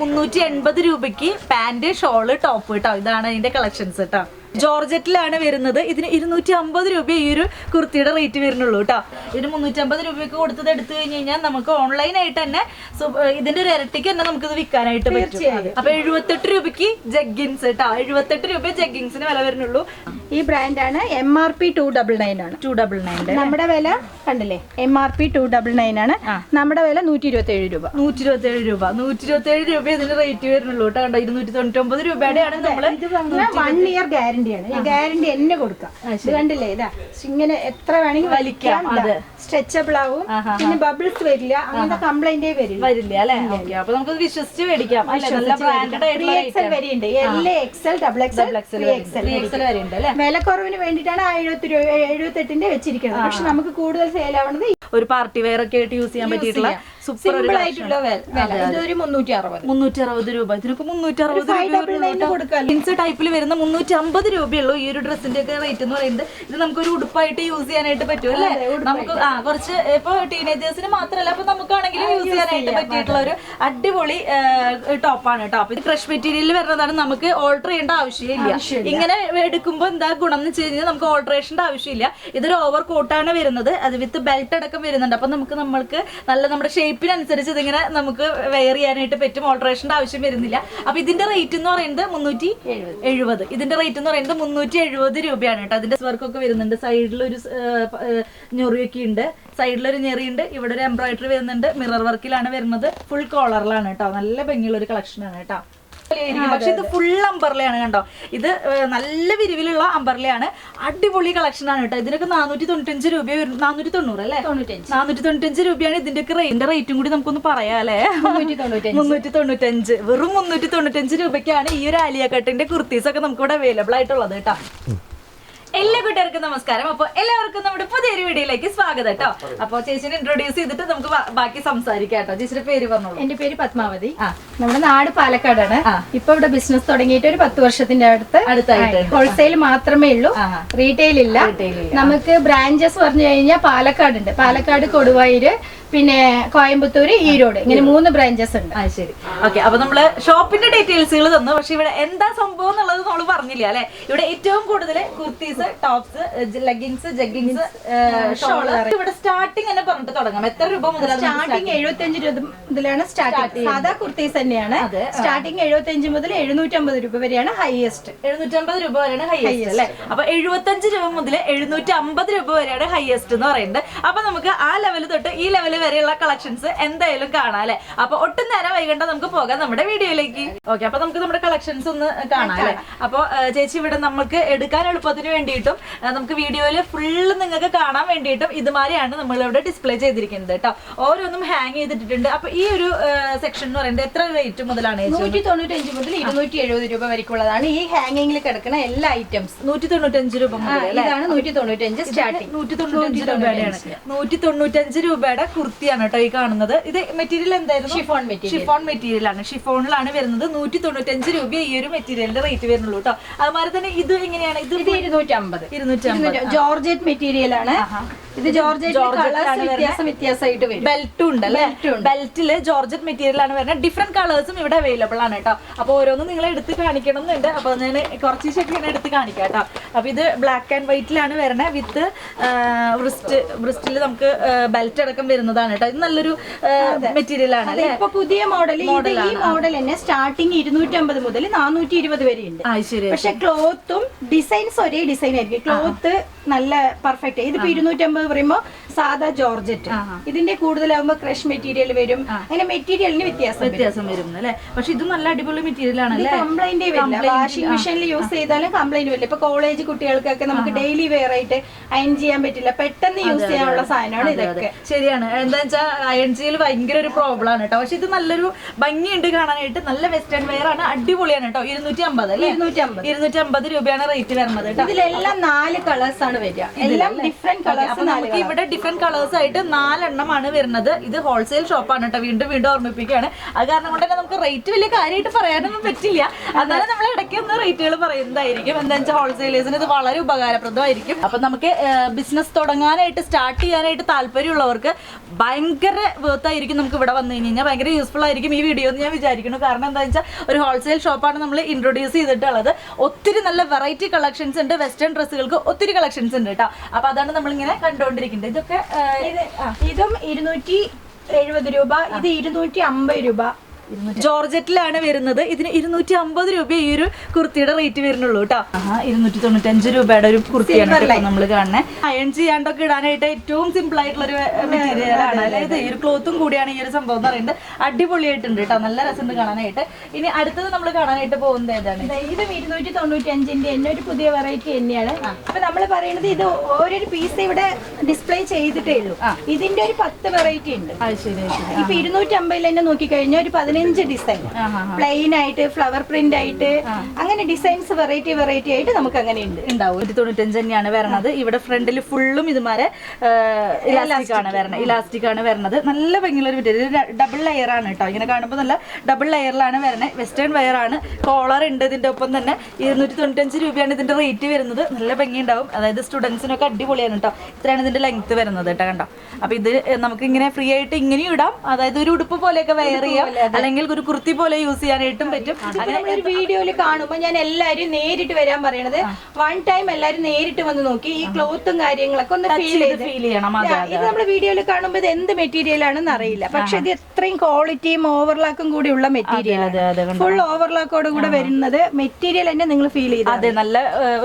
380 രൂപയ്ക്ക് pant, shawl, top കേട്ടോ. ഇതാണ് അതിന്റെ കളക്ഷൻസ് കേട്ടോ. ജോർജറ്റിലാണ് വരുന്നത്. ഇതിന് 250 രൂപ ഈ ഒരു കുർത്തിയുടെ റേറ്റ് വരുന്നുള്ളൂ കേട്ടോ. ഇതിന് 350 രൂപയ്ക്ക് കൊടുത്തത് എടുത്തു കഴിഞ്ഞ് കഴിഞ്ഞാൽ നമുക്ക് ഓൺലൈനായിട്ട് തന്നെ ഇതിന്റെ ഒരു ഇരട്ടിക്ക് തന്നെ നമുക്ക് ഇത് വിൽക്കാനായിട്ട് പറ്റും. അപ്പൊ 78 രൂപയ്ക്ക് ജഗ്ഗിൻസ് കേട്ടോ. 78 രൂപ ജഗ്ഗിൻസിന് വില വരുന്നുള്ളൂ. ഈ ബ്രാൻഡാണ് MRP 299 ആണ്. 299 നമ്മുടെ വില കണ്ടില്ലേ, MRP 299 ആണ്. നമ്മുടെ വില 127 രൂപ. 127 രൂപ 127 രൂപ ഇതിന് റേറ്റ് വരുന്നുള്ളൂ കേട്ടോ. 299 രൂപയുടെയാണ് നമ്മള് 1 ഇയർ ഗ്യാരണ്ടി. ഗ്യാരണ്ടി എന്നെ കൊടുക്കാം. ഇത് കണ്ടില്ലേ, ഇതാ ഇങ്ങനെ എത്ര വേണമെങ്കിൽ വലിക്കാം. സ്ട്രെച്ചബിൾ ആവും, പിന്നെ ബബിൾസ് വരില്ല, അങ്ങനത്തെ കംപ്ലൈന്റേ വരില്ല അല്ലേ. അപ്പൊ നമുക്ക് വിശ്വസിച്ച് മേടിക്കാം. XL വരെയുണ്ട്, L, XL, XXL, 3XL വരെയുണ്ട് അല്ലെ. വിലക്കുറവിന് വേണ്ടിയിട്ടാണ് 78ന്റെ വെച്ചിരിക്കുന്നത്. പക്ഷെ നമുക്ക് കൂടുതൽ സെയിൽ ആവുന്നത് ഒരു പാർട്ടി വെയർ ഒക്കെ ആയിട്ട് യൂസ് ചെയ്യാൻ പറ്റിയിട്ടുള്ള സിമ്പിൾ ആയിട്ടുള്ള വില. ഇതൊരു 360 രൂപ. ഇതിനൊക്കെ 360 ടൈപ്പിൽ വരുന്ന 350 രൂപയുള്ളൂ ഈ ഒരു ഡ്രസ്സിന്റെ ഒക്കെ റേറ്റ് എന്ന് പറയുന്നത്. ഇത് നമുക്കൊരു ഉടുപ്പായിട്ട് യൂസ് ചെയ്യാനായിട്ട് പറ്റും അല്ലേ. നമുക്ക് കുറച്ച് ഇപ്പൊ ടീനേജേഴ്സിന് മാത്രമല്ല, അപ്പൊ നമുക്കാണെങ്കിലും യൂസ് ചെയ്യാനായിട്ട് പറ്റിയിട്ടുള്ള ഒരു അടിപൊളി ടോപ്പാണ് കേട്ടോ. അപ്പൊ ഇത് ക്രഷ് മെറ്റീരിയലിൽ വരുന്നതാണ്. നമുക്ക് ഓൾട്ടർ ചെയ്യേണ്ട ആവശ്യമില്ല. ഇങ്ങനെ എടുക്കുമ്പോൾ എന്താ ഗുണം എന്ന് വെച്ച് കഴിഞ്ഞാൽ നമുക്ക് ഓൾട്ടറേഷന്റെ ആവശ്യമില്ല. ഇതൊരു ഓവർ കോട്ടാണ് വരുന്നത്. അത് വിത്ത് ബെൽറ്റ് അടക്കം വരുന്നുണ്ട്. അപ്പൊ നമ്മൾക്ക് നല്ല നമ്മുടെ ഷേപ്പിനനുസരിച്ച് ഇതിങ്ങനെ നമുക്ക് വെയർ ചെയ്യാനായിട്ട് പറ്റും. ഓൾട്ടറേഷന്റെ ആവശ്യം വരുന്നില്ല. അപ്പൊ ഇതിന്റെ റേറ്റ് എന്ന് പറയുന്നത് 370. ഇതിന്റെ റേറ്റ് എന്ന് പറയുന്നത് 370 രൂപയാണ് കേട്ടോ. അതിന്റെ വർക്കൊക്കെ വരുന്നുണ്ട്. സൈഡിലൊരു ഞൊറിയൊക്കെ ഉണ്ട്, സൈഡിലൊരു ഞെറിയുണ്ട്, ഇവിടെ ഒരു എംബ്രോയിഡറി വരുന്നുണ്ട്. മിറർ വർക്കിലാണ് വരുന്നത്. ഫുൾ കോളറിലാണ് കേട്ടോ. നല്ല ഭംഗിയുള്ള ഒരു കളക്ഷനാണ് കേട്ടോ. പക്ഷെ ഇത് ഫുൾ അമ്പർലയാണ് കണ്ടോ. ഇത് നല്ല വിരിവിലുള്ള അമ്പർലയാണ്. അടിപൊളി കളക്ഷൻ ആണ് കേട്ടോ. ഇതിനൊക്കെ 495 രൂപ, 490 അല്ലേ, 495 രൂപയാണ് ഇതിന്റെ ഒക്കെ. റേറ്റും കൂടി നമുക്കൊന്ന് പറയാം അല്ലേ. 395, വെറും 395 രൂപയ്ക്കാണ് ഈ ഒരു ആലിയ കട്ടിന്റെ കുർത്തീസ് ഒക്കെ നമുക്ക് ഇവിടെ അവൈലബിൾ ആയിട്ടുള്ളത് കേട്ടോ. എല്ലാ കൂട്ടുകാർക്കും നമസ്കാരം. അപ്പൊ എല്ലാവർക്കും നമ്മുടെ പുതിയൊരു വീഡിയോയിലേക്ക് സ്വാഗതം കേട്ടോ. അപ്പൊ ചേച്ചിനെ ഇൻട്രോഡ്യൂസ് ചെയ്തിട്ട് നമുക്ക് ബാക്കി സംസാരിക്കാം കേട്ടോ. ചേച്ചിയുടെ പേര് പറഞ്ഞോളൂ. എന്റെ പേര് പത്മാവതി. നമ്മുടെ നാട് പാലക്കാടാണ്. ഇപ്പൊ ഇവിടെ ബിസിനസ് തുടങ്ങിയിട്ട് ഒരു 10 വർഷത്തിന്റെ അടുത്തായിട്ട്. ഹോൾസെയിൽ മാത്രമേ ഉള്ളൂ, റീറ്റെയിൽ ഇല്ല. നമുക്ക് ബ്രാഞ്ചസ് പറഞ്ഞു കഴിഞ്ഞാൽ പാലക്കാടുണ്ട്, പാലക്കാട്, കൊടുവായൂര്, പിന്നെ കോയമ്പത്തൂര്, ഈരോട്, ഇങ്ങനെ 3 ബ്രാഞ്ചസ് ഉണ്ട്. ശരി, ഓക്കെ. അപ്പൊ നമ്മള് ഷോപ്പിന്റെ ഡീറ്റെയിൽസുകൾ തന്നു. പക്ഷെ ഇവിടെ എന്താ സംഭവം എന്നുള്ളത് നമ്മൾ പറഞ്ഞില്ല അല്ലെ. ഇവിടെ ഏറ്റവും കൂടുതൽ kurtis, tops, leggings, jeggings, shawl. ഇവിടെ സ്റ്റാർട്ടിങ് തന്നെ പറഞ്ഞിട്ട് തുടങ്ങാം. എത്ര രൂപ മുതലാണ് സ്റ്റാർട്ടിങ്? 75 രൂപ മുതലാണ് സ്റ്റാർട്ടിങ്. സാധാ കുർത്തീസ് തന്നെയാണ്. സ്റ്റാർട്ടിങ് 75 മുതൽ 750 രൂപ വരെയാണ് ഹൈയസ്റ്റ്. 750 രൂപ വരെയാണ് ഹൈയസ്റ്റ് അല്ലെ. അപ്പൊ 75 രൂപ മുതൽ 750 രൂപ വരെയാണ് ഹൈയസ്റ്റ് എന്ന് പറയുന്നത്. അപ്പൊ നമുക്ക് ആ ലെവൽ തൊട്ട് ഈ ലെവൽ വരെയുള്ള കളക്ഷൻസ് എന്തായാലും കാണാം അല്ലെ. അപ്പൊ ഒട്ടും നേരം വൈകണ്ട, നമുക്ക് പോകാം നമ്മുടെ വീഡിയോയിലേക്ക്. ഓക്കെ, അപ്പൊ നമുക്ക് നമ്മുടെ കളക്ഷൻസ് ഒന്ന് കാണാം അല്ലെ. അപ്പൊ ചേച്ചി ഇവിടെ നമുക്ക് എടുക്കാൻ എളുപ്പത്തിന് വേണ്ടിയിട്ടും നമുക്ക് വീഡിയോയില് ഫുള്ള് നിങ്ങൾക്ക് കാണാൻ വേണ്ടിയിട്ടും ഇതുമാതിരിയാണ് നമ്മളിവിടെ ഡിസ്പ്ലേ ചെയ്തിരിക്കുന്നത് കേട്ടോ. ഓരോന്നും ഹാങ് ചെയ്തിട്ടുണ്ട്. അപ്പൊ ഈ ഒരു സെക്ഷൻ എന്ന് പറയുന്നത് എത്ര റേറ്റ് മുതലാണ്? 195 മുതൽ 270 രൂപ വരെക്കുള്ളതാണ് ഈ ഹാങ്ങിങ്ങിൽ കിടക്കുന്ന എല്ലാ ഐറ്റംസ്. 195 രൂപ മുതൽ. ഇതാണ് 195 സ്റ്റാർട്ടിങ്. 195 രൂപയുടെയാണ്. 195 രൂപയുടെ കുർത്തിയാണ് കേട്ടോ ഈ കാണുന്നത്. ഇത് മെറ്റീരിയൽ എന്തായിരുന്നു? Chiffon material. ഷിഫോൺ മെറ്റീരിയൽ ആണ്. ഷിഫോണിലാണ് വരുന്നത്. 195 രൂപ ഈ ഒരു മെറ്റീരിയലിന്റെ റേറ്റ് വരുന്നുള്ളൂ കേട്ടോ. അതുമാതിരി തന്നെ ഇത് എങ്ങനെയാണ്? ഇത് 250. ജോർജറ്റ് മെറ്റീരിയൽ ആണ്. ഇത് ജോർജറ്റ് വ്യത്യാസമായിട്ട് വരും. ബെൽറ്റും ഉണ്ട് അല്ലെ. ബെൽറ്റില് ജോർജറ്റ് മെറ്റീരിയൽ ആണ് വരുന്നത്. ഡിഫറെന്റ് കളേഴ്സും ഇവിടെ അവൈലബിൾ ആണ് കേട്ടോ. അപ്പൊ ഓരോന്നും നിങ്ങൾ എടുത്ത് കാണിക്കണം എന്നുണ്ട്. അപ്പൊ ഞാൻ കുറച്ച് ശരിക്കും എടുത്ത് കാണിക്കാം കേട്ടോ. അപ്പൊ ഇത് ബ്ലാക്ക് ആൻഡ് വൈറ്റിലാണ് വരുന്നത്. വിത്ത് ബ്രിസ്റ്റില് നമുക്ക് ബെൽറ്റ് അടക്കം വരുന്നതാണ് കേട്ടോ. ഇത് നല്ലൊരു മെറ്റീരിയൽ ആണ് അല്ലെ. ഇപ്പൊ പുതിയ മോഡൽ. ഈ മോഡൽ തന്നെ സ്റ്റാർട്ടിങ് 250 മുതൽ 420 വരെ ഉണ്ട്. പക്ഷെ ക്ലോത്തും ഡിസൈൻസ് ഒരേ ഡിസൈൻ ആയിരിക്കും. ക്ലോത്ത് നല്ല പെർഫെക്റ്റ്. ഇതിപ്പോ 250 പറയുമ്പോ സാധാ ജോർജറ്റ്. ഇതിന്റെ കൂടുതലാകുമ്പോ ക്രഷ് മെറ്റീരിയൽ വരും. അങ്ങനെ മെറ്റീരിയലിന് വ്യത്യാസം വരും അല്ലെ. പക്ഷെ ഇത് നല്ല അടിപൊളി മെറ്റീരിയൽ ആണ്. കംപ്ലൈന്റ് വരില്ല. വാഷിംഗ് മെഷീനിൽ യൂസ് ചെയ്താലും കംപ്ലൈന്റ് വരില്ല. ഇപ്പൊ കോളേജ് കുട്ടികൾക്കൊക്കെ നമുക്ക് ഡെയിലി വെയർ ആയിട്ട് അയൺ ചെയ്യാൻ പറ്റില്ല. പെട്ടെന്ന് യൂസ് ചെയ്യാനുള്ള സാധനമാണ് ഇതൊക്കെ. ശരിയാണ്. എന്താ വെച്ചാൽ അയൺ ചെയ്യൽ ഭയങ്കര ഒരു പ്രോബ്ലം ആണ് കേട്ടോ. പക്ഷെ ഇത് നല്ലൊരു ഭംഗിയുണ്ട് കാണാനായിട്ട്. നല്ല വെസ്റ്റേൺ വെയർ ആണ്. അടിപൊളിയാണ് കേട്ടോ. 250 അല്ലെ. 250 രൂപയാണ് റേറ്റ് വരുന്നത് കേട്ടോ. ഇതിലെല്ലാം 4 കളേഴ്സ് ആണ് വരിക. എല്ലാം ഡിഫറെന്റ് കളേഴ്സ്. നമുക്ക് ഇവിടെ ഡിഫറെന്റ് കളേഴ്സ് ആയിട്ട് 4 എണ്ണമാണ് വരുന്നത്. ഇത് ഹോൾസെയിൽ ഷോപ്പാണ് കേട്ടോ, വീണ്ടും വീണ്ടും ഓർമ്മിപ്പിക്കുകയാണ്. അത് കാരണം കൊണ്ട് തന്നെ നമുക്ക് റേറ്റ് വലിയ കാര്യമായിട്ട് പറയാനൊന്നും പറ്റില്ല. എന്നാലും നമ്മൾ ഇടയ്ക്ക് ഒന്ന് റേറ്റുകൾ പറയുന്നതായിരിക്കും. എന്താ വെച്ചാൽ ഹോൾസെയിലേഴ്സിന് ഇത് വളരെ ഉപകാരപ്രദമായിരിക്കും. അപ്പൊ നമുക്ക് ബിസിനസ് തുടങ്ങാനായിട്ട് സ്റ്റാർട്ട് ചെയ്യാനായിട്ട് താല്പര്യമുള്ളവർക്ക് ഭയങ്കര വേർത്തായിരിക്കും. നമുക്ക് ഇവിടെ വന്നു കഴിഞ്ഞാൽ ഭയങ്കര യൂസ്ഫുൾ ആയിരിക്കും ഈ വീഡിയോ എന്ന് ഞാൻ വിചാരിക്കുന്നു. കാരണം എന്താ വെച്ചാൽ ഒരു ഹോൾസെയിൽ ഷോപ്പാണ് നമ്മൾ ഇൻട്രൊഡ്യൂസ് ചെയ്തിട്ടുള്ളത്. ഒത്തിരി നല്ല വെറൈറ്റി കളക്ഷൻസ് ഉണ്ട്. വെസ്റ്റേൺ ഡ്രസ്സുകൾക്ക് ഒത്തിരി കളക്ഷൻസ് ഉണ്ട് കേട്ടോ. അപ്പൊ അതാണ് നമ്മളിങ്ങനെ കണ്ടുകൊണ്ടിരിക്കുന്നത്. ഇതൊക്കെ ഇതും 270 രൂപ, ഇത് 250 രൂപ. ജോർജറ്റിലാണ് വരുന്നത്. ഇതിന് 250 രൂപ ഈ ഒരു കുർത്തിയുടെ റേറ്റ് വരുന്നുള്ളൂ കേട്ടോ. 295 രൂപയുടെ ഒരു കുർത്തിയാണ് നമ്മൾ കാണുന്നത്. അയൺ ചെയ്യാണ്ടൊക്കെ ഇടാനായിട്ട് ഏറ്റവും സിമ്പിൾ ആയിട്ടുള്ള ഒരു മെറ്റീരിയൽ ആണ്. അതായത് ഈ ഒരു ക്ലോത്തും കൂടിയാണ് ഈ ഒരു സംഭവം എന്ന് പറയുന്നത്. അടിപൊളിയായിട്ടുണ്ട് കേട്ടോ, നല്ല രസമുണ്ട് കാണാനായിട്ട്. ഇനി അടുത്തത് നമ്മൾ കാണാനായിട്ട് പോകുന്നത് ഏതാണ്? ഇതും 295ന്റെ തന്നെ ഒരു പുതിയ വെറൈറ്റി തന്നെയാണ്. അപ്പൊ നമ്മൾ പറയുന്നത് ഇത് ഓരോരു പീസ് ഇവിടെ ഡിസ്പ്ലേ ചെയ്തിട്ടേ ഉള്ളൂ. ഇതിന്റെ ഒരു 10 വെറൈറ്റി ഉണ്ട്. ഇപ്പൊ 250 തന്നെ നോക്കിക്കഴിഞ്ഞാൽ ഒരു 15 ഡിസൈൻ, പ്ലെയിൻ ആയിട്ട്, ഫ്ലവർ പ്രിന്റ് ആയിട്ട്, അങ്ങനെ ഡിസൈൻസ് വെറൈറ്റി ആയിട്ട് നമുക്ക് അങ്ങനെ ഉണ്ടാവും. 295 തന്നെയാണ് വരുന്നത്. ഇവിടെ ഫ്രണ്ടിൽ ഫുള്ളും ഇതുമാരെ ഇലാസ്റ്റിക് ആണ് വരുന്നത്. നല്ല ഭംഗിയുള്ള ഒരു മെറ്റീരിയൽ. ഡബിൾ ലെയർ ആണ് കേട്ടോ. ഇങ്ങനെ കാണുമ്പോൾ നല്ല ഡബിൾ ലെയറിലാണ് വരുന്നത്. വെസ്റ്റേൺ വെയർ ആണ്. കോളർ ഉണ്ട് ഇതിന്റെ ഒപ്പം തന്നെ. 295 രൂപയാണ് ഇതിന്റെ റേറ്റ് വരുന്നത്. നല്ല ഭംഗി ഉണ്ടാവും. അതായത് സ്റ്റുഡൻസിനൊക്കെ അടിപൊളിയാണ് കേട്ടോ. ഇത്രയാണ് ഇതിന്റെ ലെങ്ത് വരുന്നത് കേട്ടോ. കണ്ടോ? അപ്പൊ ഇത് നമുക്ക് ഇങ്ങനെ ഫ്രീ ആയിട്ട് ഇങ്ങനെയും ഇടാം. അതായത് ഒരു ഉടുപ്പ് പോലെയൊക്കെ വെയർ ചെയ്യാം, അല്ലെങ്കിൽ ഒരു കുർത്തി പോലെ യൂസ് ചെയ്യാനായിട്ടും പറ്റും. അങ്ങനെ ഒരു വീഡിയോയിൽ കാണുമ്പോൾ ഞാൻ എല്ലാവരും നേരിട്ട് വരാൻ പറയണത്, വൺ ടൈം എല്ലാവരും നേരിട്ട് വന്ന് നോക്കി ഈ ക്ലോത്തും കാര്യങ്ങളൊക്കെ ഒന്ന് ഫീൽ ചെയ്യണം. ഇത് നമ്മൾ വീഡിയോയിൽ കാണുമ്പോൾ ഇത് എന്ത് മെറ്റീരിയൽ ആണെന്ന് അറിയില്ല. പക്ഷെ ഇത് എത്രയും ക്വാളിറ്റിയും ഓവർലാക്കും കൂടി ഉള്ള മെറ്റീരിയൽ, ഫുൾ ഓവർലാക്കോട് കൂടെ വരുന്നത് മെറ്റീരിയൽ തന്നെ നിങ്ങൾ ഫീൽ ചെയ്ത്. അതെ, നല്ല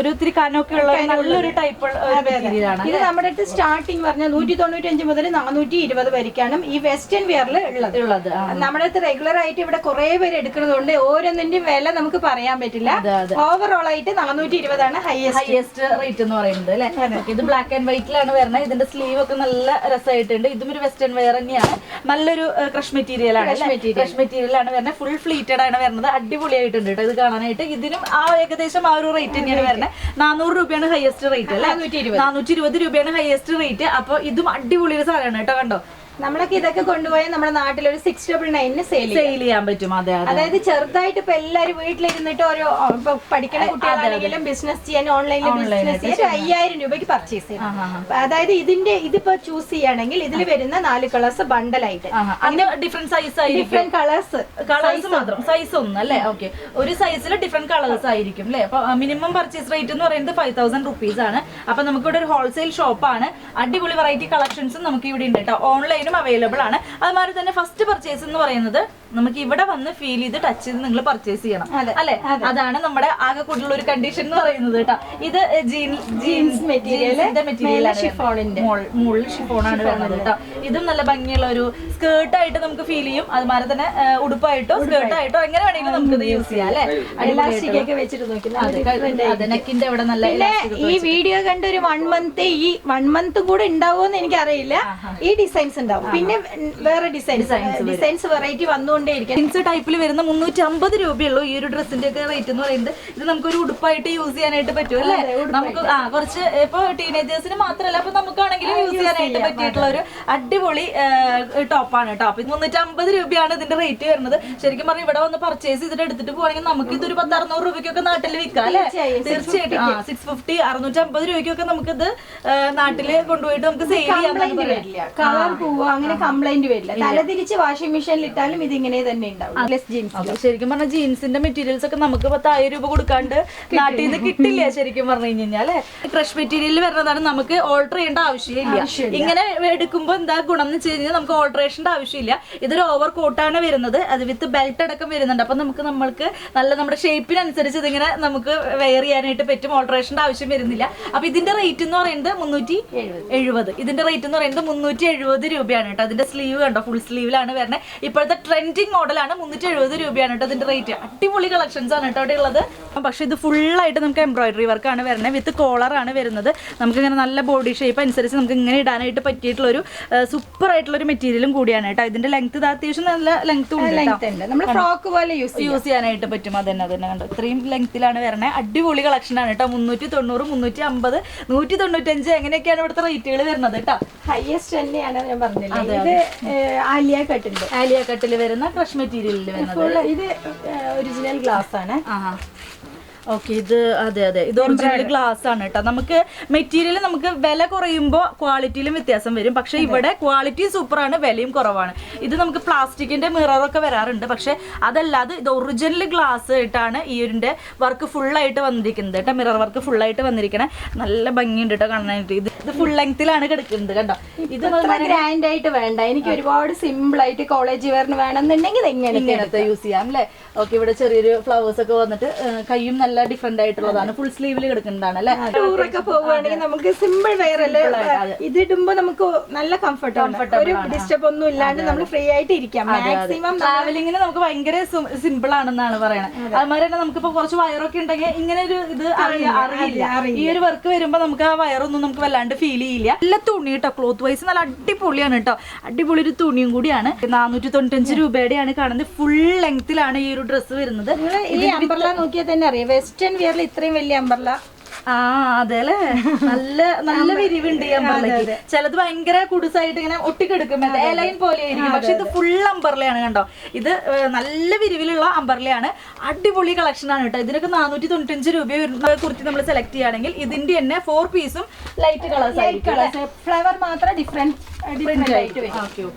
ഒരു ഒത്തിരി കാനൊക്കെ ഉള്ള നല്ലൊരു ടൈപ്പ് മെറ്റീരിയലാണ്. ഇത് നമ്മുടെ അടുത്ത് സ്റ്റാർട്ടിങ് പറഞ്ഞാൽ 195 മുതൽ 420 വരെക്കാണ് ഈ വെസ്റ്റേൺ വെയറിൽ ഉള്ളത്. നമ്മുടെ അടുത്ത് റെഗുലർ ആയിട്ട് ഇവിടെ കുറെ പേര് എടുക്കുന്നതുകൊണ്ട് ഓരോന്നിന്റെയും വില നമുക്ക് പറയാൻ പറ്റില്ല. ഓവറോൾ ആയിട്ട് 420 ആണ് ഹൈയസ്റ്റ് റേറ്റ് എന്ന് പറയുന്നത് അല്ലെ. ഇത് ബ്ലാക്ക് ആൻഡ് വൈറ്റിലാണ് വരുന്നത്. ഇതിന്റെ സ്ലീവ് ഒക്കെ നല്ല രസമായിട്ടുണ്ട്. ഇതും ഒരു വെസ്റ്റേൺ വെയർ തന്നെയാണ്. നല്ലൊരു ക്രഷ് മെറ്റീരിയൽ ആണ്. ക്രഷ് മെറ്റീരിയൽ ആണ് വരുന്നത്. ഫുൾ ഫ്ലീറ്റഡ് ആണ് വരുന്നത്. അടിപൊളിയായിട്ടുണ്ട് കേട്ടോ ഇത് കാണാനായിട്ട്. ഇതിനും ഏകദേശം ആ ഒരു റേറ്റ് തന്നെയാണ് വരുന്നത്. 400 രൂപയാണ് ഹൈയസ്റ്റ് റേറ്റ് അല്ലെ. 420 രൂപയാണ് ഹൈയസ്റ്റ് റേറ്റ്. അപ്പൊ ഇതും അടിപൊളി ഒരു സാധനമാണ് കേട്ടോ. കണ്ടോ? നമ്മളൊക്കെ ഇതൊക്കെ കൊണ്ടുപോയാൽ നമ്മുടെ നാട്ടിൽ ഒരു 699 സെയിൽ ചെയ്യാൻ പറ്റും. അതെ, അതായത് ചെറുതായിട്ട് ഇപ്പൊ എല്ലാരും വീട്ടിലിരുന്നിട്ട് ഓരോ പഠിക്കുന്ന കുട്ടികളാണെങ്കിലും ബിസിനസ് ചെയ്യാൻ, ഓൺലൈനിൽ ബിസിനസ് ചെയ്യാൻ 5000 രൂപയ്ക്ക് പർച്ചേസ് ചെയ്യാം. അതായത് ഇതിപ്പോ ചൂസ് ചെയ്യുകയാണെങ്കിൽ ഇതിൽ വരുന്ന 4 കളേഴ്സ് ബണ്ടലായിട്ട്, ഡിഫറെന്റ് സൈസ് ആയിരിക്കും. ഡിഫറെന്റ് കളേഴ്സ് മാത്രം, സൈസ് ഒന്നും അല്ലേ. ഓക്കെ, ഒരു സൈസിൽ ഡിഫറെന്റ് കളേഴ്സ് ആയിരിക്കും അല്ലെ. അപ്പൊ മിനിമം പർച്ചേസ് റേറ്റ് എന്ന് പറയുന്നത് 5000 റുപ്പീസ് ആണ്. അപ്പൊ നമുക്ക് ഇവിടെ ഒരു ഹോൾസെയിൽ ഷോപ്പാണ്. അടിപൊളി വെറൈറ്റി കളക്ഷൻസും നമുക്ക് ഇവിടെ ഉണ്ട് കേട്ടോ. ഓൺലൈനും അവൈലബിൾ ആണ്. അതുമാതിരി തന്നെ ഫസ്റ്റ് പർച്ചേസ് എന്ന് പറയുന്നത് നമുക്ക് ഇവിടെ വന്ന് ഫീൽ ചെയ്ത് ടച്ച് ചെയ്ത് നിങ്ങൾ പർച്ചേസ് ചെയ്യണം അല്ലെ. അതാണ് നമ്മുടെ ആകെ കൂടുതലുള്ള ഒരു കണ്ടീഷൻ എന്ന് പറയുന്നത് കേട്ടോ. ഇത് ജീൻസ് മെറ്റീരിയൽ മുകളിൽ ഷിഫോണാണ് വരുന്നത് കേട്ടോ. ഇതും നല്ല ഭംഗിയുള്ള ഒരു സ്കേർട്ടായിട്ട് നമുക്ക് ഫീൽ ചെയ്യും. അതുമാതിരി തന്നെ ഉടുപ്പായിട്ടോ സ്കേർട്ടായിട്ടോ എങ്ങനെ വേണമെങ്കിലും നമുക്ക് ഇത് യൂസ് ചെയ്യാം അല്ലെ. നെക്കിന്റെ അവിടെ നല്ല. ഈ വീഡിയോ കണ്ട ഒരു 1 മന്ത് കൂടെ ഉണ്ടാവുമെന്ന് എനിക്കറിയില്ല. ഈ ഡിസൈൻസ് ഉണ്ടാവും. പിന്നെ വേറെ ഡിസൈൻസ് വെറൈറ്റി വന്നുകൊണ്ടേയിരിക്കും. ജീൻസ് ടൈപ്പിൽ വരുന്ന 350 രൂപയുള്ളൂ ഈ ഒരു ഡ്രസ്സിന്റെ ഒക്കെ റേറ്റ് എന്ന് പറയുന്നത്. ഇത് നമുക്കൊരു ഉടുപ്പായിട്ട് യൂസ് ചെയ്യാനായിട്ട് പറ്റും അല്ലെ. നമുക്ക് കുറച്ച് ഇപ്പൊ ടീനേജേഴ്സിന് മാത്രമല്ല, അപ്പൊ നമുക്കാണെങ്കിലും യൂസ് ചെയ്യാനായിട്ട് പറ്റിയിട്ടുള്ള ഒരു അടിപൊളി ടോപ്പാണ് കേട്ടോ. അപ്പൊ 350 രൂപയാണ് ഇതിന്റെ റേറ്റ് വരുന്നത്. ശരിക്കും പറഞ്ഞാൽ ഇവിടെ വന്ന് പർച്ചേസ് ചെയ്തിട്ട് എടുത്തിട്ട് പോവാണെങ്കിൽ നമുക്ക് ഇതൊരു 1000-600 രൂപയ്ക്കൊക്കെ നാട്ടിൽ വിൽക്കാം അല്ലെ. തീർച്ചയായിട്ടും 650-650 രൂപയ്ക്കൊക്കെ നമുക്കിത് നാട്ടില് കൊണ്ടുപോയിട്ട് നമുക്ക് സെയിൽ ചെയ്യാൻ കളർ പോവുക, അങ്ങനെ കംപ്ലൈന്റ് വരില്ല. തലതിരിച്ച് വാഷിംഗ് മെഷീനിൽ ഇട്ടാലും ഇത് ഇങ്ങനെ തന്നെ ഉണ്ടാവും. ശരിക്കും പറഞ്ഞാൽ ജീൻസിന്റെ മെറ്റീരിയൽസ് ഒക്കെ നമുക്ക് 10,000 രൂപ കൊടുക്കാണ്ട് നാട്ടിൽ നിന്ന് കിട്ടില്ല ശരിക്കും പറഞ്ഞു കഴിഞ്ഞാൽ. ക്രഷ് മെറ്റീരിയൽ വരുന്നതാണ്. നമുക്ക് ഓൾട്ടർ ചെയ്യേണ്ട ആവശ്യമില്ല. ഇങ്ങനെ എടുക്കുമ്പോൾ എന്താ ഗുണം എന്ന് വെച്ച് കഴിഞ്ഞാൽ നമുക്ക് ഓൾട്ടറേഷന്റെ ആവശ്യമില്ല. ഇതൊരു ഓവർ കോട്ടാണ് വരുന്നത്. അത് വിത്ത് ബെൽറ്റ് അടക്കം വരുന്നുണ്ട്. അപ്പൊ നമ്മൾക്ക് നല്ല നമ്മുടെ ഷേപ്പിനനുസരിച്ച് ഇതിങ്ങനെ നമുക്ക് വെയർ ചെയ്യാനായിട്ട് പറ്റും. ഓൾട്ടറേഷന്റെ ആവശ്യം വരുന്നില്ല. അപ്പൊ ഇതിന്റെ റേറ്റ് എന്ന് പറയുന്നത് 370. ഇതിന്റെ റേറ്റ് എന്ന് പറയുന്നത് 370 രൂപ രൂപയാണ് കേട്ടോ. അതിന്റെ സ്ലീവ് കണ്ടോ, ഫുൾ സ്ലീവിലാണ് വരുന്നത്. ഇപ്പോഴത്തെ ട്രെൻഡിങ് മോഡലാണ്. 370 രൂപയാണ് കേട്ടോ അതിന്റെ റേറ്റ്. അടിപൊളി കളക്ഷൻസ് ആണ് കേട്ടോ അവിടെ ഉള്ളത്. പക്ഷെ ഇത് ഫുള്ളായിട്ട് നമുക്ക് എംബ്രോയിഡറി വർക്കാണ് വരുന്നത്, വിത്ത് കോളർ ആണ് വരുന്നത്. നമുക്കിങ്ങനെ നല്ല ബോഡി ഷേപ്പ് അനുസരിച്ച് നമുക്ക് ഇങ്ങനെ ഇടാനായിട്ട് പറ്റിയിട്ടുള്ള ഒരു സൂപ്പർ ആയിട്ടുള്ള ഒരു മെറ്റീരിയലും കൂടിയാണ് കേട്ടോ. ഇതിന്റെ ലെങ്ത് അത്യാവശ്യം നല്ല ലെങ്ത് നമ്മൾ ഫ്രോക്ക് പോലെ യൂസ് ചെയ്യാനായിട്ട് പറ്റും. അതന്നെ കണ്ടോ, ഇത്രയും ലെങ്ത്തിലാണ് വരുന്നത്. അടിപൊളി കളക്ഷൻ ആണ് കേട്ടോ. 390, 350, 195 എങ്ങനെയൊക്കെയാണ് ഇവിടുത്തെ റേറ്റുകൾ വരുന്നത് കേട്ടോ. ഹൈയസ്റ്റ് തന്നെയാണ് ഞാൻ പറഞ്ഞില്ലേ. ഇത് ആലിയ കട്ടിൽ വരുന്ന ക്രഷ് മെറ്റീരിയലിൽ വരുന്നത്. ഇത് ഒറിജിനൽ ഗ്ലാസ് ആണ്. ഓക്കെ, ഇത് അതെ ഇത് ഒറിജിനൽ ഗ്ലാസ് ആണ് കേട്ടോ. നമുക്ക് മെറ്റീരിയൽ നമുക്ക് വില കുറയുമ്പോൾ ക്വാളിറ്റിയിലും വ്യത്യാസം വരും. പക്ഷെ ഇവിടെ ക്വാളിറ്റി സൂപ്പറാണ്, വിലയും കുറവാണ്. ഇത് നമുക്ക് പ്ലാസ്റ്റിക്കിന്റെ മിററൊക്കെ വരാറുണ്ട്. പക്ഷെ അതല്ലാതെ ഇത് ഒറിജിനൽ ഗ്ലാസ് ആയിട്ടാണ് ഈ ഒരു വർക്ക് ഫുള്ളായിട്ട് വന്നിരിക്കുന്നത് കേട്ടോ. മിറർ വർക്ക് ഫുള്ളായിട്ട് വന്നിരിക്കണേ. നല്ല ഭംഗിയുണ്ട് കേട്ടോ കാണാനായിട്ട്. ഇത് ഫുൾ ലെങ്ത്തിലാണ് കിടക്കുന്നത് കണ്ടോ. ഇത് ഗ്രാൻഡ് ആയിട്ട് വേണ്ട, എനിക്ക് ഒരുപാട് സിമ്പിൾ ആയിട്ട് കോളേജ് വെയറിന് വേണമെന്നുണ്ടെങ്കിൽ ഇങ്ങനത്തെ യൂസ് ചെയ്യാം അല്ലേ. ഓക്കെ, ഇവിടെ ചെറിയൊരു ഫ്ലവേഴ്സ് ഒക്കെ വന്നിട്ട് കയ്യും നല്ല ഡിഫറെന്റ് ആയിട്ടുള്ളതാണ്. ഫുൾ സ്ലീവിൽ കിടക്കുന്നതാണ് അല്ലെ. ടൂറൊക്കെ പോവുകയാണെങ്കിൽ നമുക്ക് സിമ്പിൾ വെയർ അല്ലേ, ഇത് ഇടുമ്പോ നമുക്ക് നല്ല കംഫർട്ടബിൾ, ഒരു ഡിസ്റ്റർബ് ഒന്നും ഇല്ലാണ്ട് നമ്മൾ ഫ്രീ ആയിട്ട് ഇരിക്കാം. മാക്സിമം ട്രാവലിങ്ങിന് നമുക്ക് ഭയങ്കര സിമ്പിൾ ആണെന്നാണ് പറയുന്നത്. അതുമാതിരി തന്നെ നമുക്കിപ്പോ കുറച്ച് വയറൊക്കെ ഉണ്ടെങ്കിൽ ഇങ്ങനെ ഒരു ഇത് അറിയില്ല. ഈ ഒരു വർക്ക് വരുമ്പോ നമുക്ക് ആ വയറൊന്നും നമുക്ക് വല്ലാണ്ട് ഫീൽ ചെയ്യില്ല. നല്ല തുണി കേട്ടോ, ക്ലോത്ത് വൈസ് നല്ല അടിപൊളിയാണ് കേട്ടോ. അടിപൊളി ഒരു തുണിയും കൂടിയാണ്. 495 രൂപയുടെയാണ് കാണുന്നത്. ഫുൾ ലെങ്ത്തിലാണ് ഈ ഒരു ഡ്രസ്സ് വരുന്നത്. ഈ അംബ്രല നോക്കിയാൽ തന്നെ അറിയാം, വെസ്റ്റേൺ വിയറിൽ ഇത്രയും വലിയ അംബ്രല. അതെ അല്ലേ, നല്ല വിരിവുണ്ട് ഈ അമ്പർലയ്ക്ക്. ചിലത് ഭയങ്കര കുടുസായിട്ട് ഇങ്ങനെ ഒട്ടിക്കെടുക്കും, എലൈൻ പോലെ ആയിരിക്കും. പക്ഷെ ഇത് ഫുൾ അമ്പർലയാണ് കണ്ടോ. ഇത് നല്ല വിരിവിലുള്ള അമ്പർലയാണ്. അടിപൊളി കളക്ഷൻ ആണ് കേട്ടോ. ഇതിനൊക്കെ 495 രൂപ കുർത്തി നമ്മൾ സെലക്ട് ചെയ്യുകയാണെങ്കിൽ ഇതിന്റെ തന്നെ 4 പീസും ലൈറ്റ് കളേഴ്സ്, ഫ്ലവർ മാത്രം ഡിഫറെന്റ് ആയിട്ട് വരും.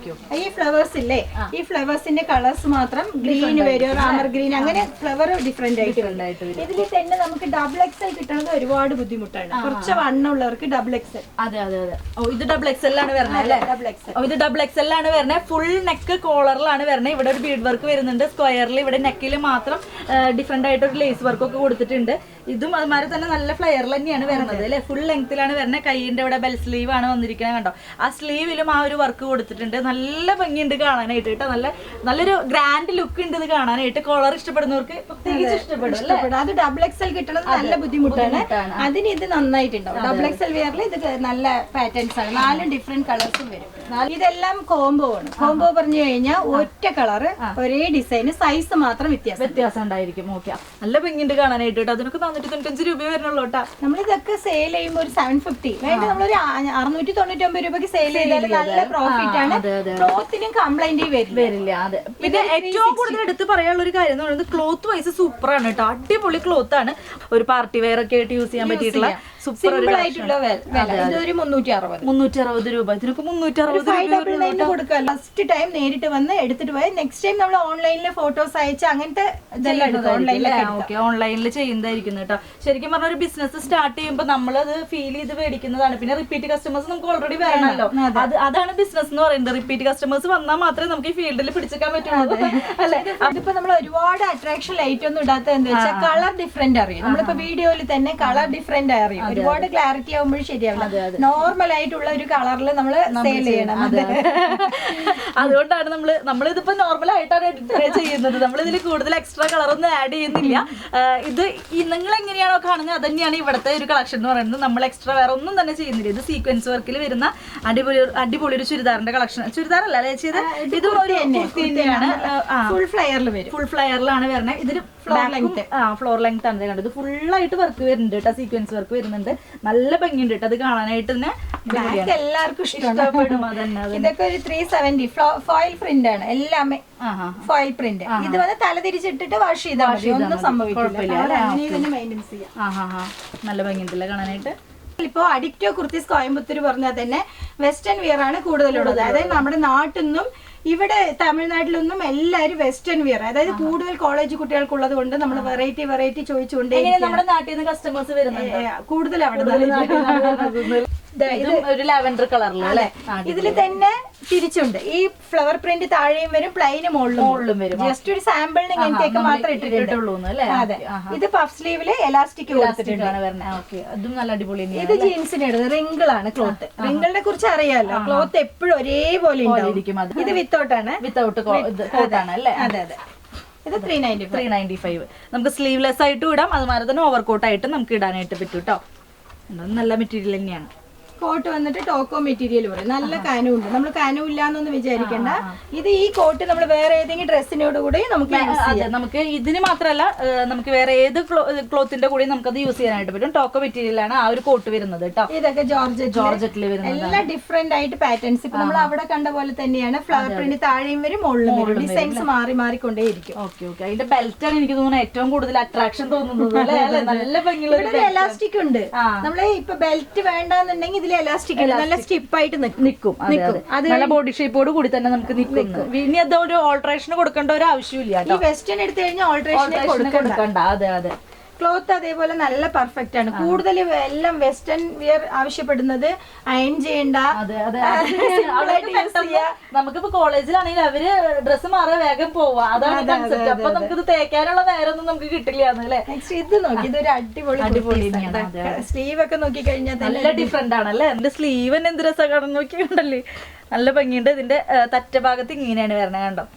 ഈ ഫ്ലവേഴ്സ് ഇല്ലേ, ഈ ഫ്ലവേഴ്സിന്റെ കളേഴ്സ് മാത്രം ഗ്രീൻ വരും, റാമർ ഗ്രീൻ, അങ്ങനെ ഫ്ലവർ ഡിഫറെന്റ് ആയിട്ട് വരും. ഇതിൽ തന്നെ നമുക്ക് ഡബിൾ എക്സൽ കിട്ടുന്നത് ഒരുപാട് ബുദ്ധിമുട്ടാണ്. കുറച്ച് വണ്ണുള്ളവർക്ക് ഡബിൾ എക്സൽ. അതെ ഇത് ഡബിൾ എക്സൽ ആണ് വരുന്നത് അല്ലേ. ഇത് ഡബിൾ എക്സൽ ആണ് വരുന്നത്. ഫുൾ നെക്ക് കോളറിലാണ് വരുന്നത്. ഇവിടെ ഒരു ബീഡ് വർക്ക് വരുന്നുണ്ട് സ്ക്വയറിൽ. ഇവിടെ നെക്കിൽ മാത്രം ഡിഫറെന്റ് ആയിട്ട് ഒരു ലേസ് വർക്ക് ഒക്കെ കൊടുത്തിട്ടുണ്ട്. ഇതും അതുമാതിരി തന്നെ നല്ല ഫ്ലെയറിൽ തന്നെയാണ് വരുന്നത് അല്ലെ. ഫുൾ ലെങ്ത്തിലാണ് വരുന്നത്. കൈയിന്റെ ഇവിടെ ബെൽ സ്ലീവ് ആണ് വന്നിരിക്കുന്നത് കണ്ടോ. ആ സ്ലീവിലും ആ ഒരു വർക്ക് കൊടുത്തിട്ടുണ്ട്. നല്ല ഭംഗിയുണ്ട് കാണാനായിട്ട് കേട്ടോ. നല്ലൊരു ഗ്രാൻഡ് ലുക്ക് ഉണ്ട് ഇത് കാണാനായിട്ട്. കോളർ ഇഷ്ടപ്പെടുന്നവർക്ക് പ്രത്യേകിച്ച് ഇഷ്ടപ്പെടും. അത് ഡബിൾ എക്സൽ കിട്ടുന്നത് നല്ല ബുദ്ധിമുട്ടാണ്. അതിന് ഇത് നന്നായിട്ടുണ്ടാവും. ഡബിൾ എക്സൽ വെയറിൽ ഇത് നല്ല പാറ്റേൺസ് ആണ്. 4 ഡിഫറെന്റ് കളേഴ്സും വരും. ഇതെല്ലാം കോംബോ ആണ്. കോംബോ പറഞ്ഞു കഴിഞ്ഞാൽ ഒറ്റ കളറ് ഒരേ ഡിസൈൻ, സൈസ് മാത്രം വ്യത്യാസം ഉണ്ടായിരിക്കും. ഓക്കെ, നല്ല ഭംഗിയുണ്ട് കാണാനായിട്ട് കേട്ടോ. അതിനൊക്കെ 495 രൂപ വരുന്നുള്ളൂ കേട്ടോ. നമ്മളിതൊക്കെ സെയിൽ ചെയ്യുമ്പോൾ ഒരു 750 വേണ്ട, നമ്മളൊരു 699 രൂപയ്ക്ക് സെയിൽ ചെയ്താൽ നല്ല പ്രോഫിറ്റ് ആണ്. ക്ലോത്തിനും കംപ്ലൈന്റ് വരില്ല. അതെ, പിന്നെ ഏറ്റവും കൂടുതൽ എടുത്ത് പറയാനുള്ള ഒരു കാര്യം എന്ന് പറയുന്നത് ക്ലോത്ത് വൈസ് സൂപ്പർ ആണ് കേട്ടോ. അടിപൊളി ക്ലോത്ത് ആണ്. ഒരു പാർട്ടി വെയർ ഒക്കെ ആയിട്ട് യൂസ് ചെയ്യാൻ പറ്റിയിട്ടുള്ള സൂപ്പർ ആയിട്ടുള്ള ഇതൊരു 360 രൂപ. ഇതിനൊക്കെ 360 കൊടുക്കുക. ഫസ്റ്റ് ടൈം നേരിട്ട് വന്ന് എടുത്തിട്ട് പോയി നെക്സ്റ്റ് ടൈം നമ്മൾ ഓൺലൈനിൽ ഫോട്ടോസ് അയച്ച് അങ്ങനത്തെ ഓൺലൈനിൽ ചെയ്യുന്നതായിരിക്കും കേട്ടോ. ശരിക്കും പറഞ്ഞ ഒരു ബിസിനസ് സ്റ്റാർട്ട് ചെയ്യുമ്പോൾ നമ്മളത് ഫീൽ ചെയ്ത് മേടിക്കുന്നതാണ്. പിന്നെ റിപ്പീറ്റ് കസ്റ്റമേഴ്സ് നമുക്ക് ഓൾറെഡി വരണമല്ലോ. അതാണ് ബിസിനസ് എന്ന് പറയുന്നത്. റിപ്പീറ്റ് കസ്റ്റമേഴ്സ് വന്നാൽ മാത്രമേ നമുക്ക് ഈ ഫീൽഡിൽ പിടിച്ചെടുക്കാൻ പറ്റുള്ളൂ അല്ലെ. അതിപ്പോ നമ്മൾ ഒരുപാട് അട്രാക്ഷൻ ലൈറ്റ് ഒന്നും ഇടാത്ത എന്താ വെച്ചാൽ കളർ ഡിഫറെന്റ് അറിയും. നമ്മളിപ്പോ വീഡിയോയിൽ തന്നെ കളർ ഡിഫറെന്റ് അറിയും. ഒരുപാട് ക്ലാരിറ്റി ആകുമ്പോഴും ശരിയാവില്ല. നോർമൽ ആയിട്ടുള്ള ഒരു കളറിൽ നമ്മൾ സെയിൽ ചെയ്യണം. അതുകൊണ്ടാണ് നമ്മളിതിപ്പോ നോർമൽ ആയിട്ടാണ് ചെയ്യുന്നത്. നമ്മളിതിൽ കൂടുതൽ എക്സ്ട്രാ കളർ ഒന്നും ആഡ് ചെയ്യുന്നില്ല. ഇത് നിങ്ങൾ എങ്ങനെയാണോ കാണുന്നത് അത് തന്നെയാണ് ഇവിടുത്തെ ഒരു കളക്ഷൻ എന്ന് പറയുന്നത്. നമ്മൾ എക്സ്ട്രാ വേറെ ഒന്നും തന്നെ ചെയ്യുന്നില്ല. ഇത് സീക്വൻസ് വർക്കിൽ വരുന്ന അടിപൊളി ഒരു ചുരിദാറിന്റെ കളക്ഷൻ. ചുരിദാറല്ല ചെയ്ത് ഇത് ഒരു തന്നെയാണ്. ഫുൾ ഫ്ലയറിലാണ് വരുന്നത്. ഇതിന് ഫ്ലോർ ലെങ്ത് ആണ് കണ്ടത്. ഫുള്ളായിട്ട് വർക്ക് വരുന്നുണ്ട് കേട്ടോ. സീക്വൻസ് വർക്ക് വരുന്നുണ്ട്. നല്ല ഭംഗിയുണ്ട് കേട്ടോ. അത് കാണാനായിട്ട് തന്നെ എല്ലാവർക്കും ഇഷ്ടപ്പെടും. ഇതൊക്കെ ഒരു 370 ഫോയിൽ പ്രിന്റ് ആണ്. എല്ലാമേ ഫോയിൽ പ്രിന്റ്. ഇത് വന്ന് തല തിരിച്ചിട്ടിട്ട് വാഷ് ചെയ്താൽ മതി, ഒന്നും സംഭവിക്കില്ല. നല്ല ഭംഗിയുണ്ടല്ലേ കാണാനായിട്ട്. ഇപ്പോ അഡിക്റ്റോ കുർത്തീസ് കോയമ്പത്തൂർ പറഞ്ഞാൽ തന്നെ വെസ്റ്റേൺ വിയർ ആണ് കൂടുതലുള്ളത്. അതായത് നമ്മുടെ നാട്ടിൽ നിന്നും ഇവിടെ തമിഴ്നാട്ടിലൊന്നും എല്ലാവരും വെസ്റ്റേൺ വിയർ, അതായത് കൂടുതൽ കോളേജ് കുട്ടികൾക്കുള്ളത് കൊണ്ട് നമ്മൾ വെറൈറ്റി ചോദിച്ചുകൊണ്ടേ നമ്മുടെ നാട്ടിൽ നിന്ന് കസ്റ്റമേഴ്സ് വരുന്നത് കൂടുതൽ അവിടെ. ഒരു ലാവൻഡർ കളറിൽ അല്ലേ. ഇതിൽ തന്നെ തിരിച്ചുണ്ട്. ഈ ഫ്ലവർ പ്രിന്റ് താഴെയും വരും, പ്ലെയിന് മുകളിലും വരും. ജസ്റ്റ് ഒരു സാമ്പിളിന് ഇങ്ങനത്തേക്ക് മാത്രം ഇട്ടിട്ടുള്ളൂ. അതെ, ഇത് പഫ് സ്ലീവില് എലാസ്റ്റിക് അതും നല്ല അടിപൊളി. ഇത് ജീൻസിന് ഇടുന്നത് റിങ്കിൾ ആണ് ക്ലോത്ത്. റിങ്കിളിനെ കുറിച്ച് അറിയാലോ, ക്ലോത്ത് എപ്പോഴും ഒരേപോലെ ഇരിക്കും. ഇത് വിത്തൗട്ടാണ്, വിത്തൗട്ട് കോട്ടാണ് അല്ലേ? അതെ അതെ. ഇത് 395. നമുക്ക് സ്ലീവ്ലെസ് ആയിട്ട് ഇടാം, അതുമാതിരി തന്നെ ഓവർകോട്ട് ആയിട്ട് നമുക്ക് ഇടാനായിട്ട് പറ്റും കേട്ടോ. നല്ല മെറ്റീരിയൽ തന്നെയാണ്. കോട്ട് വന്നിട്ട് ടോക്കോ മെറ്റീരിയൽ പറയും. നല്ല കനം ഉണ്ട്, നമ്മൾ കനം ഇല്ലാന്നൊന്നും വിചാരിക്കണ്ട. ഇത് ഈ കോട്ട് നമ്മൾ വേറെ ഏതെങ്കിലും ഡ്രസ്സിനോട് കൂടി നമുക്ക് ഇതിന് മാത്രമല്ല, നമുക്ക് വേറെ ഏത് ക്ലോത്തിന്റെ കൂടി നമുക്കത് യൂസ് ചെയ്യാനായിട്ട് പറ്റും. ടോക്കോ മെറ്റീരിയലാണ് ആ ഒരു കോട്ട് വരുന്നത് കേട്ടോ. ഇതൊക്കെ ജോർജറ്റിൽ വരുന്നത് എല്ലാം ഡിഫറെന്റ് ആയിട്ട് പാറ്റേൺസ്. ഇപ്പൊ നമ്മൾ അവിടെ കണ്ട പോലെ തന്നെയാണ്. ഫ്ലവർ പ്രിന്റ് താഴെയും വരും, മുകളിലും വരും. ഡിസൈൻസ് മാറി മാറിക്കൊണ്ടേയിരിക്കും. ഓക്കെ. അതിന്റെ ബെൽറ്റ് ആണ് എനിക്ക് തോന്നുന്നത് ഏറ്റവും കൂടുതൽ അട്രാക്ഷൻ തോന്നുന്നത്. നല്ല ഭംഗിയുള്ള എലാസ്റ്റിക് ഉണ്ട്. നമ്മള് ഇപ്പൊ ബെൽറ്റ് വേണ്ടെന്നുണ്ടെങ്കിൽ ഇതിൽ എലാസ്റ്റിക് നല്ല സ്റ്റിപ്പായിട്ട് നിൽക്കും. നല്ല ബോഡി ഷേപ്പോട് കൂടി തന്നെ നമുക്ക് നിൽക്കും. ഇനി അതൊരു ഓൾട്രേഷൻ കൊടുക്കേണ്ട ഒരു ആവശ്യമില്ല. ഈ വെസ്റ്റേൺ എടുത്തു കഴിഞ്ഞാൽ ഓൾട്രേഷൻ കൊടുക്കണ്ട. അതെ അതെ. ക്ലോത്ത് അതേപോലെ നല്ല പെർഫെക്റ്റ് ആണ്. കൂടുതൽ എല്ലാം വെസ്റ്റേൺ വിയർ ആവശ്യപ്പെടുന്നത് അയൺ ചെയ്യണ്ട. നമുക്കിപ്പോ കോളേജിലാണെങ്കിൽ അവര് ഡ്രസ്സ് മാറാൻ വേഗം പോവാ, അതാണ് കൺസെപ്റ്റ്. അപ്പൊ നമുക്കിത് തേക്കാനുള്ള നേരമൊന്നും നമുക്ക് കിട്ടില്ല. ഇത് നോക്കി, ഇതൊരു അടിപൊളി സ്ലീവ് ഒക്കെ നോക്കി കഴിഞ്ഞാൽ നല്ല ഡിഫറെന്റ് ആണല്ലേ. എന്റെ സ്ലീവ് തന്നെ എന്ത് രസം നോക്കിയുണ്ടല്ലേ, നല്ല ഭംഗിയുണ്ട്. ഇതിന്റെ തറ്റ ഭാഗത്ത് ഇങ്ങനെയാണ് വരണത്, കണ്ടോ?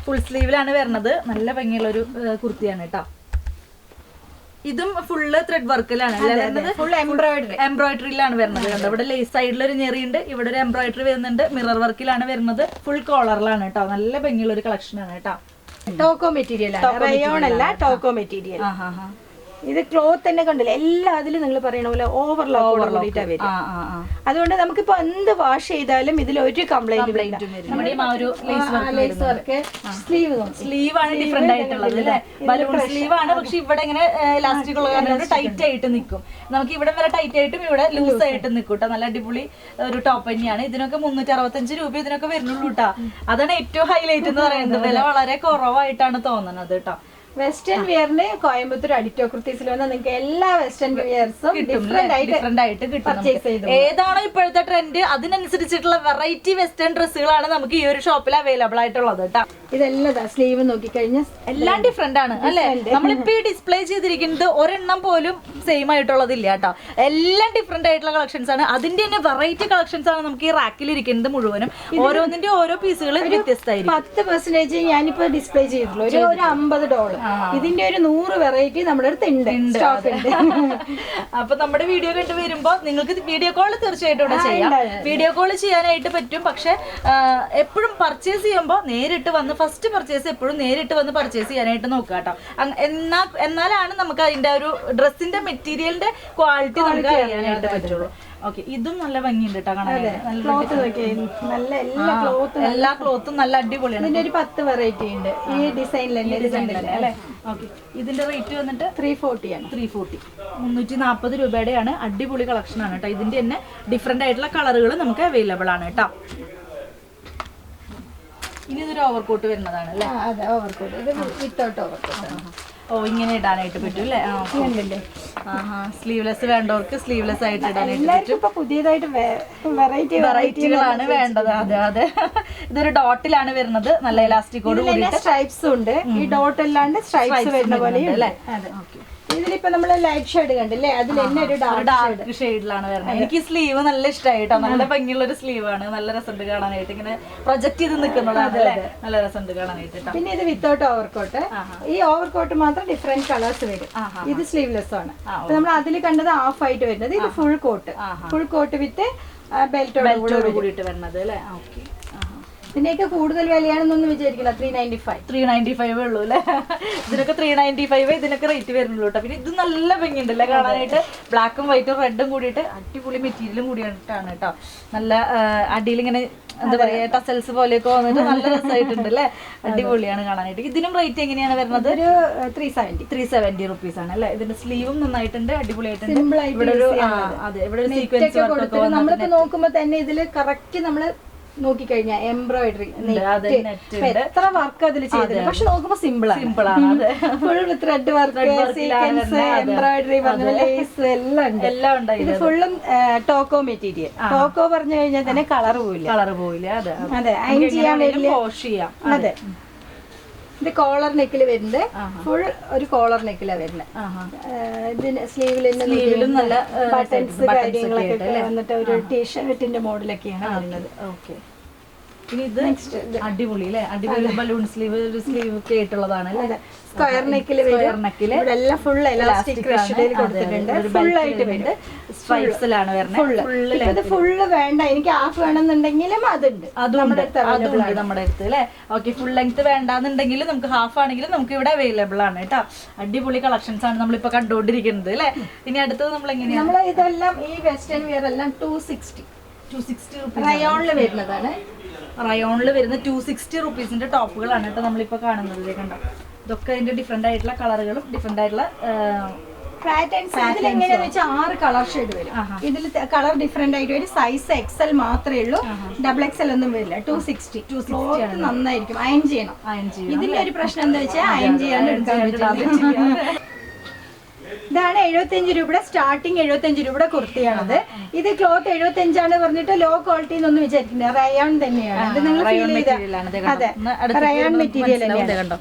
ഫുൾ സ്ലീവിലാണ് വരുന്നത്. നല്ല ഭംഗിയുള്ള ഒരു കുർത്തിയാണ് കേട്ടോ. ഇതും ഫുള്ള് ത്രെഡ് വർക്കിലാണ് ഫുൾ എംബ്രോയിഡറിയിലാണ് വരുന്നത്. കണ്ടോ, ഇവിടെ ലേസ് സൈഡിൽ ഒരു ഞെറിയുണ്ട്, ഇവിടെ ഒരു എംബ്രോയിഡറി വരുന്നുണ്ട്. മിറർ വർക്കിലാണ് വരുന്നത്. ഫുൾ കോളറിലാണ് കേട്ടോ. നല്ല ഭംഗിയുള്ള ഒരു കളക്ഷൻ ആണ് കേട്ടോ. ടോക്കോ മെറ്റീരിയൽ, റയോൺ അല്ല, ടോക്കോ മെറ്റീരിയൽ. ഇത് ക്ലോത്ത് തന്നെ കണ്ടില്ല, എല്ലാ അതിലും നിങ്ങൾ പറയണ പോലെ ഓവർലോക്ക് വരും. അതുകൊണ്ട് നമുക്കിപ്പോ എന്ത് വാഷ് ചെയ്താലും ഇതിൽ ഒരു കംപ്ലൈന്റ് സ്ലീവ് ആണ് ഡിഫറെന്റ് ആയിട്ടുള്ളത് അല്ലേ? ബലൂൺ സ്ലീവ് ആണ്, പക്ഷെ ഇവിടെ ഇങ്ങനെ ഇലാസ്റ്റിക് ഉള്ള കാരണം ടൈറ്റ് ആയിട്ട് നിൽക്കും. നമുക്ക് ഇവിടെ വരെ ടൈറ്റ് ആയിട്ടും ഇവിടെ ലൂസ് ആയിട്ട് നിൽക്കും കേട്ടോ. നല്ല അടിപൊളി ഒരു ടോപ്പ് തന്നെയാണ്. ഇതിനൊക്കെ 365 രൂപ ഇതിനൊക്കെ വരുന്നുള്ളൂ കേട്ടോ. അതാണ് ഏറ്റവും ഹൈലൈറ്റ് എന്ന് പറയുന്നത്. വില വളരെ കുറവായിട്ടാണ് തോന്നുന്നത് കേട്ടോ. വെസ്റ്റേൺ വിയറിന് കോയമ്പത്തൂർ അഡിറ്റോ കുർത്തീസിൽ വന്നാൽ നിങ്ങൾക്ക് എല്ലാ വെസ്റ്റേൺ വിയർസും ഡിഫറെന്റ് ആയിട്ട് പർച്ചേസ് ചെയ്തു. ഏതാണോ ഇപ്പോഴത്തെ ട്രെൻഡ് അതിനനുസരിച്ചിട്ടുള്ള വെറൈറ്റി വെസ്റ്റേൺ ഡ്രസ്സുകളാണ് നമുക്ക് ഈ ഒരു ഷോപ്പിൽ അവൈലബിൾ ആയിട്ടുള്ളത് കേട്ടോ. ഇതെല്ലാം സ്ലീവ് നോക്കിക്കഴിഞ്ഞാൽ എല്ലാം ഡിഫറെന്റ് ആണ് അല്ലെ? നമ്മളിപ്പോ ഈ ഡിസ്പ്ലേ ചെയ്തിരിക്കുന്നത് ഒരെണ്ണം പോലും സെയിം ആയിട്ടുള്ളതില്ല കേട്ടോ. എല്ലാം ഡിഫറെന്റ് ആയിട്ടുള്ള കളക്ഷൻസ് ആണ്. അതിന്റെ തന്നെ വെറൈറ്റി കളക്ഷൻസ് ആണ് നമുക്ക് ഈ റാക്കിൽ ഇരിക്കുന്നത് മുഴുവനും. ഓരോന്നിന്റെ ഓരോ പീസുകൾ വ്യത്യസ്തമായിരിക്കും. 10% ഞാനിപ്പോ ഡിസ്പ്ലേ ചെയ്തിട്ടുള്ളൂ. ഒരു $50. ഇതിന്റെ ഒരു 100 വെറൈറ്റി നമ്മുടെ അടുത്ത് ഉണ്ട്. അപ്പൊ നമ്മുടെ വീഡിയോ കണ്ടു വരുമ്പോ നിങ്ങൾക്ക് വീഡിയോ കോൾ തീർച്ചയായിട്ടും ചെയ്യാം. വീഡിയോ കോൾ ചെയ്യാനായിട്ട് പറ്റും. പക്ഷെ എപ്പോഴും പർച്ചേസ് ചെയ്യുമ്പോൾ നേരിട്ട് വന്ന് ഫസ്റ്റ് പർച്ചേസ് എപ്പോഴും നേരിട്ട് വന്ന് പർച്ചേസ് ചെയ്യാനായിട്ട് നോക്കുക കേട്ടോ. എന്നാലാണ് നമുക്ക് അതിന്റെ ഒരു ഡ്രസ്സിന്റെ മെറ്റീരിയലിന്റെ ക്വാളിറ്റി നമുക്ക് അറിയാനായിട്ട് പറ്റുള്ളൂ. ഓക്കെ, ഇതും നല്ല ഭംഗിയുണ്ട് കേട്ടോ കാണാൻ. എല്ലാ ക്ലോത്തും നല്ല അടിപൊളിയാണ്. ഇതിന്റെ ഒരു 10 വെറൈറ്റി ഉണ്ട് ഈ ഡിസൈനിൽ അല്ലേ? ഓക്കെ, ഇതിന്റെ റേറ്റ് വന്നിട്ട് 340 ആണ്. 340 340 രൂപയുടെയാണ്. അടിപൊളി കളക്ഷൻ ആണ് കേട്ടോ. ഇതിന്റെ തന്നെ ഡിഫറെന്റ് ആയിട്ടുള്ള കളറുകൾ നമുക്ക് അവൈലബിൾ ആണ് കേട്ടോ. ഇനി ഇതൊരു ഓവർകോട്ട് വരുന്നതാണ് അല്ലേ? അതെ, ഓവർകോട്ട്. ഇത് വിത്തൗട്ട് ഓവർകോട്ട്. ഓ, ഇങ്ങനെ ഇടാനായിട്ട് പറ്റും അല്ലേ? സ്ലീവ്ലെസ് വേണ്ടവർക്ക് സ്ലീവ്ലെസ് ആയിട്ട് ഇടാനായിട്ട് പറ്റും. പുതിയതായിട്ട് വെറൈറ്റികളാണ് വേണ്ടത്. അതെ അതെ. ഇതൊരു ഡോട്ടിലാണ് വരുന്നത്. നല്ല ഇലാസ്റ്റിക്കോട് കൂടിയിട്ട് സ്ട്രൈപ്സും ഉണ്ട്. ഈ ഡോട്ട് അല്ലാണ്ട് സ്ട്രൈപ്സ് വരുന്ന പോലെ അല്ലേ? ഇതിലിപ്പോ നമ്മള് ലൈറ്റ് ഷെയ്ഡ് കണ്ടില്ലേ, അതിൽ തന്നെ ഒരു ഡാർക്ക് ഷെയ്ഡിലാണ് വരുന്നത്. എനിക്ക് സ്ലീവ് നല്ല ഇഷ്ടമായിട്ടോ. നല്ല ഭംഗിയുള്ള ഒരു സ്ലീവ് ആണ്. നല്ല രസമുണ്ട് കാണാനായിട്ട്. ഇങ്ങനെ പ്രൊജക്ട് ചെയ്ത് നിൽക്കുന്നതാണ് അല്ലേ? നല്ല രസമുണ്ട് കാണാനായിട്ട്. പിന്നെ ഇത് വിത്തൗട്ട് ഓവർകോട്ട്. ഈ ഓവർകോട്ട് മാത്രം ഡിഫറെന്റ് കളേഴ്സ് വരും. ഇത് സ്ലീവ്ലെസ് ആണ്. നമ്മൾ അതിൽ കണ്ടത് ഹാഫ് ആയിട്ട് വരുന്നത്. ഇത് ഫുൾ കോട്ട് വിത്ത് ബെൽറ്റോട് കൂടിയിട്ട് വരുന്നത് അല്ലേ? ഓക്കെ. ഇതിനൊക്കെ കൂടുതൽ വിലയാണെന്നൊന്നും വിചാരിക്കില്ല. 395 ഉള്ളൂ അല്ലേ? ഇതിനൊക്കെ 395 ഇതിനൊക്കെ റേറ്റ് വരുന്നുള്ളൂ കേട്ടോ. പിന്നെ ഇത് നല്ല ഭംഗിയുണ്ടല്ലേ കാണാനായിട്ട്. ബ്ലാക്കും വൈറ്റും റെഡും കൂടിയിട്ട് അടിപൊളി മെറ്റീരിയലും കൂടിയിട്ടാണ് കേട്ടോ. നല്ല അടിയിൽ ഇങ്ങനെ എന്താ പറയാ ടസൽസ് പോലെയൊക്കെ വന്നിട്ട് നല്ല രസമായിട്ടുണ്ട് അല്ലേ? അടിപൊളിയാണ് കാണാനായിട്ട്. ഇതിനും റേറ്റ് എങ്ങനെയാണ് വരുന്നത്? ഒരു 370 റുപ്പീസ് ആണ് അല്ലേ? ഇതിന്റെ സ്ലീവും നന്നായിട്ടുണ്ട്, അടിപൊളിയായിട്ടുണ്ട്. ഇവിടെ ഒരു അതെ, ഇവിടെ ഒരു സീക്വൻസ് നമ്മളിപ്പോ നോക്കുമ്പോ തന്നെ ഇതില് കറക്റ്റ് നമ്മള് നോക്കിക്കഴിഞ്ഞാൽ എംബ്രോയിഡറി എത്ര വർക്ക് അതിൽ ചെയ്തില്ല, പക്ഷെ നോക്കുമ്പോ സിമ്പിൾ ആണ്. Full thread work, sequins, embroidery, lace എല്ലാം ഉണ്ട്. ഇത് ഫുള്ളും ടോക്കോ മെറ്റീരിയൽ. ടോക്കോ പറഞ്ഞു കഴിഞ്ഞാൽ തന്നെ കളർ പോവില്ല. അതെ, അയൺ ചെയ്യാൻ വലിയ. അതെ, ഇത് കോളർ നെക്കിൽ വരുന്നത്, ഫുൾ ഒരു കോളർ നെക്കിലാണ് വരുന്നത്. ഇതിന് സ്ലീവിലും നല്ല ബട്ടൺസ് കാര്യങ്ങളൊക്കെ വന്നിട്ട് ഒരു ടീഷർട്ടിന്റെ മോഡലൊക്കെയാണ് വരുന്നത്. ഓക്കെ, ഇത് അടിപൊളി അല്ലേ, അടിപൊളി ബലൂൺ സ്ലീവ് ഒക്കെ ആയിട്ടുള്ളതാണ്. സ്ക്വയർ നെക്കിൽ എല്ലാം ഫുൾ എലാസ്റ്റിക് ക്രഷിൽ കൊടുത്തിട്ടുണ്ട്. ഫുൾ ആയിട്ട് വരുന്നത് സ്ട്രൈപ്സിലാണ് വരുന്നത്. ഇത് ഫുള്ള് വേണ്ട, എനിക്ക് ഹാഫ് വേണമെന്നുണ്ടെങ്കിലും അതുണ്ട് നമ്മുടെ അടുത്ത് അല്ലേ. ഓക്കെ, ഫുൾ ലെങ്ത് വേണ്ടാന്നുണ്ടെങ്കിൽ നമുക്ക് ഹാഫ് ആണെങ്കിലും നമുക്ക് ഇവിടെ അവൈലബിൾ ആണ് കേട്ടോ. അടിപൊളി കളക്ഷൻസ് ആണ് നമ്മളിപ്പോ കണ്ടുകൊണ്ടിരിക്കുന്നത് അല്ലേ. ഇനി അടുത്തത് നമ്മൾ എങ്ങനെയാണ്, നമ്മൾ ഇതെല്ലാം ഈ വെസ്റ്റേൺ വെയർ എല്ലാം 260 റയോണിൽ വരുന്നതാണ്. റയോണിൽ വരുന്ന 260 റുപ്പീസിന്റെ ടോപ്പുകളാണ് കേട്ടോ നമ്മളിപ്പോ കാണുന്നത്. കണ്ടോ, ഇതൊക്കെ അതിന്റെ ഡിഫറെന്റ് ആയിട്ടുള്ള കളറുകളും ഡിഫറെന്റ് ആയിട്ടുള്ള എങ്ങനെയാന്ന് വെച്ചാൽ 6 കളർ ഷെയ്ഡ് വരും. ഇതിൽ കളർ ഡിഫറെന്റ് ആയിട്ട് വരും. സൈസ് XL മാത്രമേ ഉള്ളൂ, XXL ഒന്നും വരില്ല. 260 നന്നായിരിക്കും. അയൺ ചെയ്യണം. ഇതിന്റെ ഒരു പ്രശ്നം എന്താ വെച്ചാൽ അയൺ ചെയ്യാൻ എടുക്കാൻ പറ്റില്ല. ഇതാണ് 75 രൂപയുടെ സ്റ്റാർട്ടിങ്. 75 രൂപയുടെ കുർത്തിയാണത്. ഇത് ക്ലോത്ത് 75 ആണ് പറഞ്ഞിട്ട് ലോ ക്വാളിറ്റി എന്നൊന്നും വിചാരിക്കില്ല, റയോൺ തന്നെയാണ്. ഇത് നിങ്ങൾ ഫീൽ ചെയ്ത അതെ, റയോൺ മെറ്റീരിയൽ കണ്ടോ.